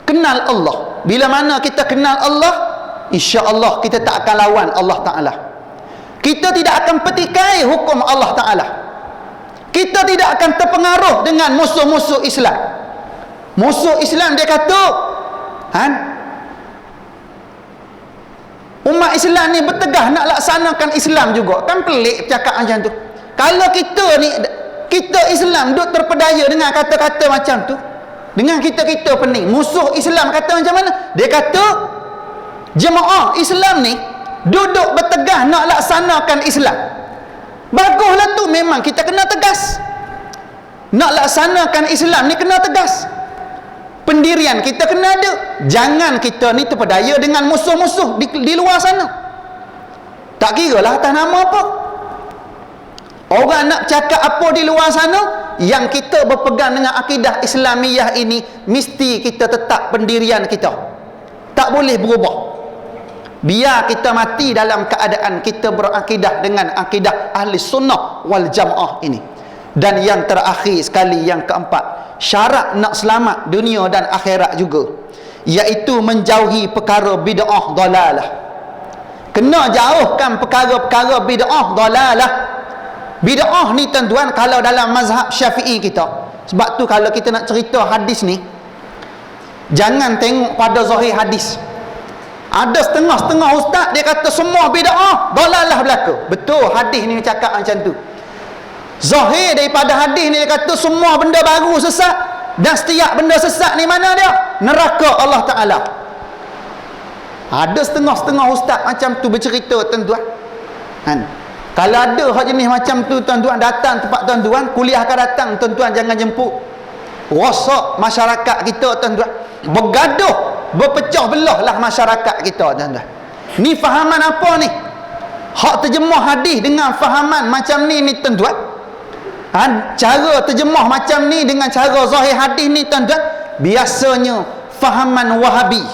Kenal Allah. Bila mana kita kenal Allah, insya-Allah kita tak akan lawan Allah Ta'ala. Kita tidak akan petikai hukum Allah Ta'ala. Kita tidak akan terpengaruh dengan musuh-musuh Islam. Musuh Islam dia kata, umat Islam ni bertegah nak laksanakan Islam juga. Kan pelik cakap macam tu. Kalau kita ni, kita Islam duk terpedaya dengan kata-kata macam tu, dengan kita-kita pening, musuh Islam kata macam mana? Dia kata jemaah Islam ni duduk bertegah nak laksanakan Islam. Baguslah tu, memang kita kena tegas. Nak laksanakan Islam ni kena tegas. Pendirian kita kena ada. Jangan kita ni terpedaya dengan musuh-musuh di luar sana. Tak kira lah atas nama apa. Orang nak cakap apa di luar sana, yang kita berpegang dengan akidah Islamiyah ini, mesti kita tetap pendirian kita. Tak boleh berubah. Biar kita mati dalam keadaan kita berakidah dengan akidah ahli sunnah wal jamaah ini. Dan yang terakhir sekali, yang keempat, syarat nak selamat dunia dan akhirat juga, iaitu menjauhi perkara bid'ah dalalah. Kena jauhkan perkara-perkara bid'ah dalalah. Bid'ah ni tuan-tuan, kalau dalam mazhab Syafi'i kita, sebab tu kalau kita nak cerita hadis ni, jangan tengok pada zahir hadis. Ada setengah-setengah ustaz dia kata semua bid'ah dalalah belaka. Betul, hadis ni cakap macam tu. Zahir daripada hadis ni dia kata semua benda baru sesat, dan setiap benda sesat ni mana dia? Neraka Allah Ta'ala. Ada setengah-setengah ustaz macam tu bercerita tuan-tuan. Kalau ada hak jenis macam tu tuan-tuan datang tempat tuan-tuan, kuliah akan datang tuan-tuan, jangan jemput. Rosak masyarakat kita tuan-tuan. Bergaduh, berpecah belah lah masyarakat kita tuan-tuan. Ni fahaman apa ni? Hak terjemah hadis dengan fahaman macam ni tuan-tuan. Cara terjemah macam ni dengan cara zahir hadis ni tuan-tuan, biasanya fahaman Wahabi.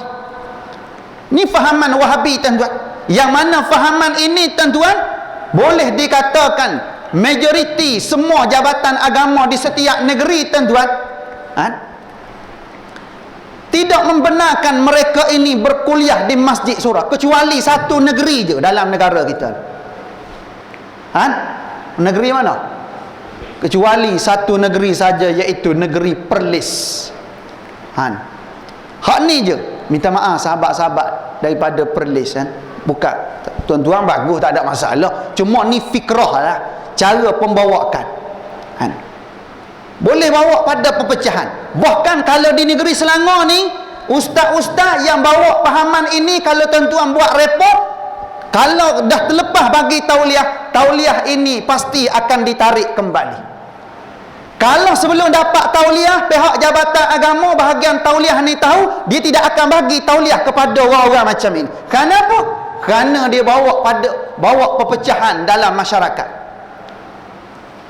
Ni fahaman Wahabi tuan-tuan. Yang mana fahaman ini tuan-tuan, boleh dikatakan majoriti semua jabatan agama di setiap negeri tuan-tuan tidak membenarkan mereka ini berkuliah di masjid surah, kecuali satu negeri je dalam negara kita. Negeri mana? Kecuali satu negeri saja, iaitu negeri Perlis. Hak ni je. Minta maaf sahabat-sahabat daripada Perlis bukan tuan-tuan, bagus, tak ada masalah, cuma ni fikrah lah, cara pembawaan. Boleh bawa pada perpecahan. Bahkan kalau di negeri Selangor ni, ustaz-ustaz yang bawa pahaman ini, kalau tuan-tuan buat report, kalau dah terlepas bagi tauliah ini pasti akan ditarik kembali. Kalau sebelum dapat tauliah, pihak jabatan agama bahagian tauliah ni tahu, dia tidak akan bagi tauliah kepada orang-orang macam ini. Kenapa? Kerana dia bawa perpecahan dalam masyarakat.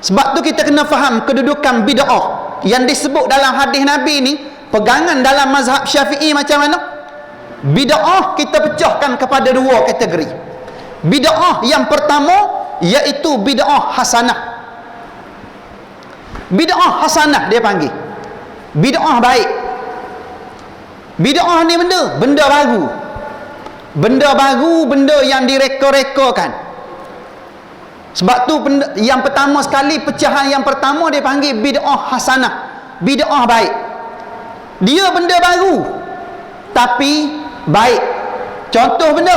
Sebab tu kita kena faham kedudukan bid'ah yang disebut dalam hadis Nabi ni. Pegangan dalam mazhab Syafi'i macam mana? Bid'ah kita pecahkan kepada dua kategori. Bid'ah yang pertama iaitu bid'ah hasanah. Bid'ah hasanah dia panggil. Bid'ah baik. Bid'ah ni benda baru. Benda baru, benda yang direka-rekakan. Sebab tu yang pertama sekali, pecahan yang pertama dia panggil bid'ah hasanah, bid'ah baik. Dia benda baru tapi baik. Contoh benda,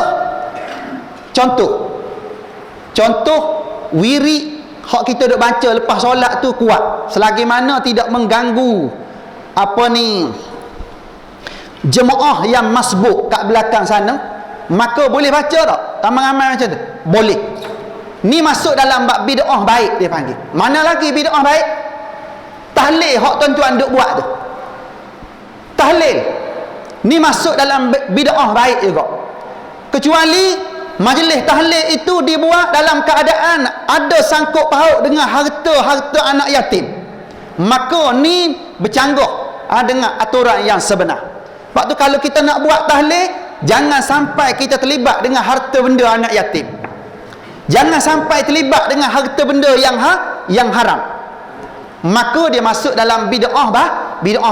contoh wirid hak kita duk baca lepas solat tu kuat, selagi mana tidak mengganggu jemaah yang masbuk kat belakang sana, maka boleh baca tak? Amal-amal macam tu boleh. Ni masuk dalam bab bid'ah baik dia panggil. Mana lagi bid'ah baik? Tahlil hak tuan-tuan duk buat tu. Tahlil ni masuk dalam bid'ah baik juga. Kecuali majlis tahlil itu dibuat dalam keadaan ada sangkut paut dengan harta anak yatim. Maka ni bercanggah dengan aturan yang sebenar. Sebab tu kalau kita nak buat tahlil, jangan sampai kita terlibat dengan harta benda anak yatim. Jangan sampai terlibat dengan harta benda yang haram. Maka dia masuk dalam bid'ah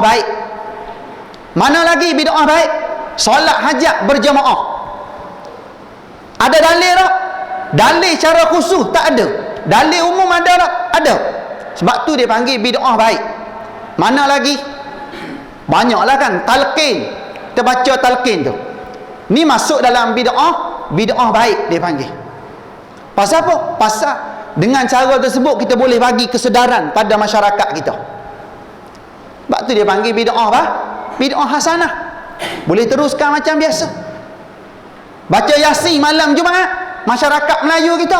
baik. Mana lagi bid'ah baik? Solat hajat berjamaah. Ada dalil tak? Dalil cara khusus tak ada. Dalil umum ada tak? Ada. Sebab tu dia panggil bid'ah baik. Mana lagi? Banyaklah kan. Talqin. Kita baca talqin tu. Ni masuk dalam bid'ah baik dia panggil. Pasal apa? Pasal dengan cara tersebut kita boleh bagi kesedaran pada masyarakat kita. Sebab tu dia panggil bid'ah bid'ah hasanah. Boleh teruskan macam biasa. Baca Yasin malam Jumaat, masyarakat Melayu kita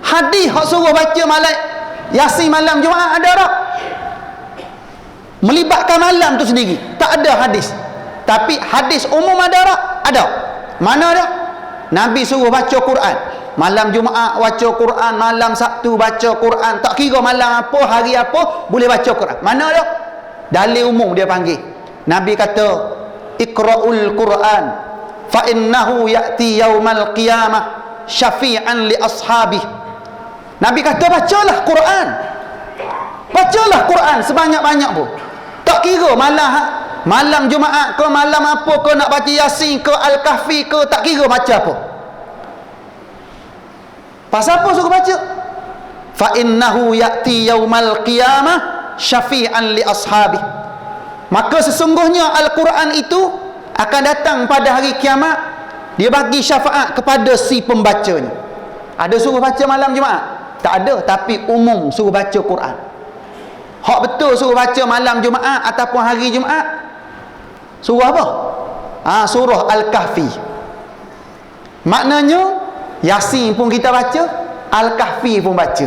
Hadis hak suruh baca malam Yasin malam Jumaat ada tak? Melibatkan malam tu sendiri tak ada hadis. Tapi hadis umum ada tak? Ada. Mana ada? Nabi suruh baca Quran malam Jumaat, baca Quran malam Sabtu, baca Quran, tak kira malam apa, hari apa, boleh baca Quran. Mana ada? Dalil umum dia panggil. Nabi kata iqra'ul Quran fa innahu ya'ti yaumal qiyamah syafi'an li ashabih. Nabi kata bacalah Quran, bacalah Quran sebanyak-banyak pun, tak kira malam Jumaat ke malam apa ke, nak baca Yasin ke Al-Kahfi ke, tak kira baca apa. Pasal apa suruh baca? Fa innahu ya'ti yaumal qiyamah syafi'an li ashabih. Maka sesungguhnya Al-Quran itu akan datang pada hari kiamat, dia bagi syafaat kepada si pembacanya. Ada suruh baca malam Jumaat? Tak ada. Tapi umum suruh baca Quran. Hak betul suruh baca malam Jumaat ataupun hari Jumaat, surah apa? Surah Al-Kahfi. Maknanya Yasin pun kita baca, Al-Kahfi pun baca.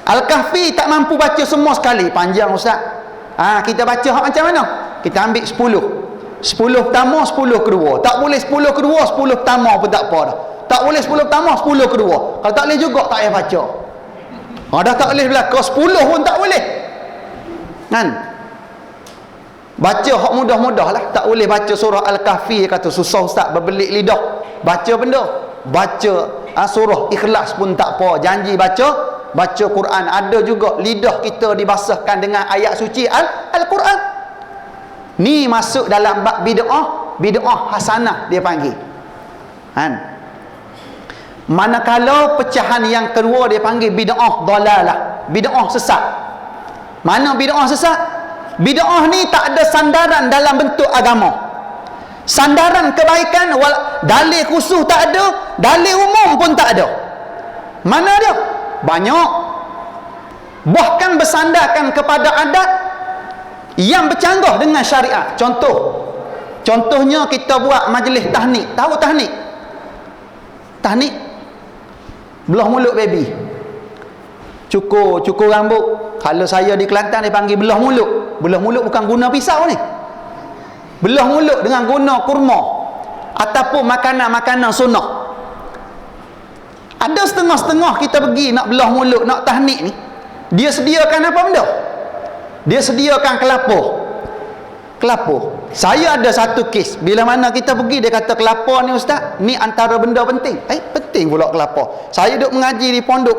Al-Kahfi tak mampu baca semua sekali, panjang ustaz. Kita baca hak macam mana? Kita ambil 10 pertama, 10 kedua. Tak boleh 10 kedua, 10 pertama pun tak apa dah. Tak boleh 10 pertama, 10 kedua. Kalau tak boleh juga tak payah baca. Dah tak boleh belakang 10 pun tak boleh. Kan? Baca hak mudah-mudah lah. Tak boleh baca surah Al-Kahfi kata susah ustaz, berbelit lidah. Baca benda. Baca surah Ikhlas pun tak apa. Janji baca Quran. Ada juga lidah kita dibasahkan dengan ayat suci Al-Quran. Ni masuk dalam bab bid'ah hasanah dia panggil. Kan? Manakala pecahan yang kedua dia panggil bid'ah dalalah, bid'ah sesat. Mana bid'ah sesat? Bid'ah ni tak ada sandaran dalam bentuk agama. Sandaran kebaikan, dalil khusus tak ada, dalil umum pun tak ada. Mana ada? Banyak. Bahkan bersandarkan kepada adat yang bercanggah dengan syariat. Contohnya kita buat majlis tahnik. Tahu tahnik? Tahnik belah mulut baby, cukur rambut. Kalau saya di Kelantan dia panggil belah mulut. Belah mulut bukan guna pisau ni, belah mulut dengan guna kurma ataupun makanan-makanan sunnah. Ada setengah-setengah kita pergi nak belah mulut, nak tahnik ni, dia sediakan apa benda? Dia sediakan kelapa. Saya ada satu kes, bila mana kita pergi dia kata kelapa ni ustaz, ni antara benda penting. Penting pula kelapa. Saya duk mengaji di pondok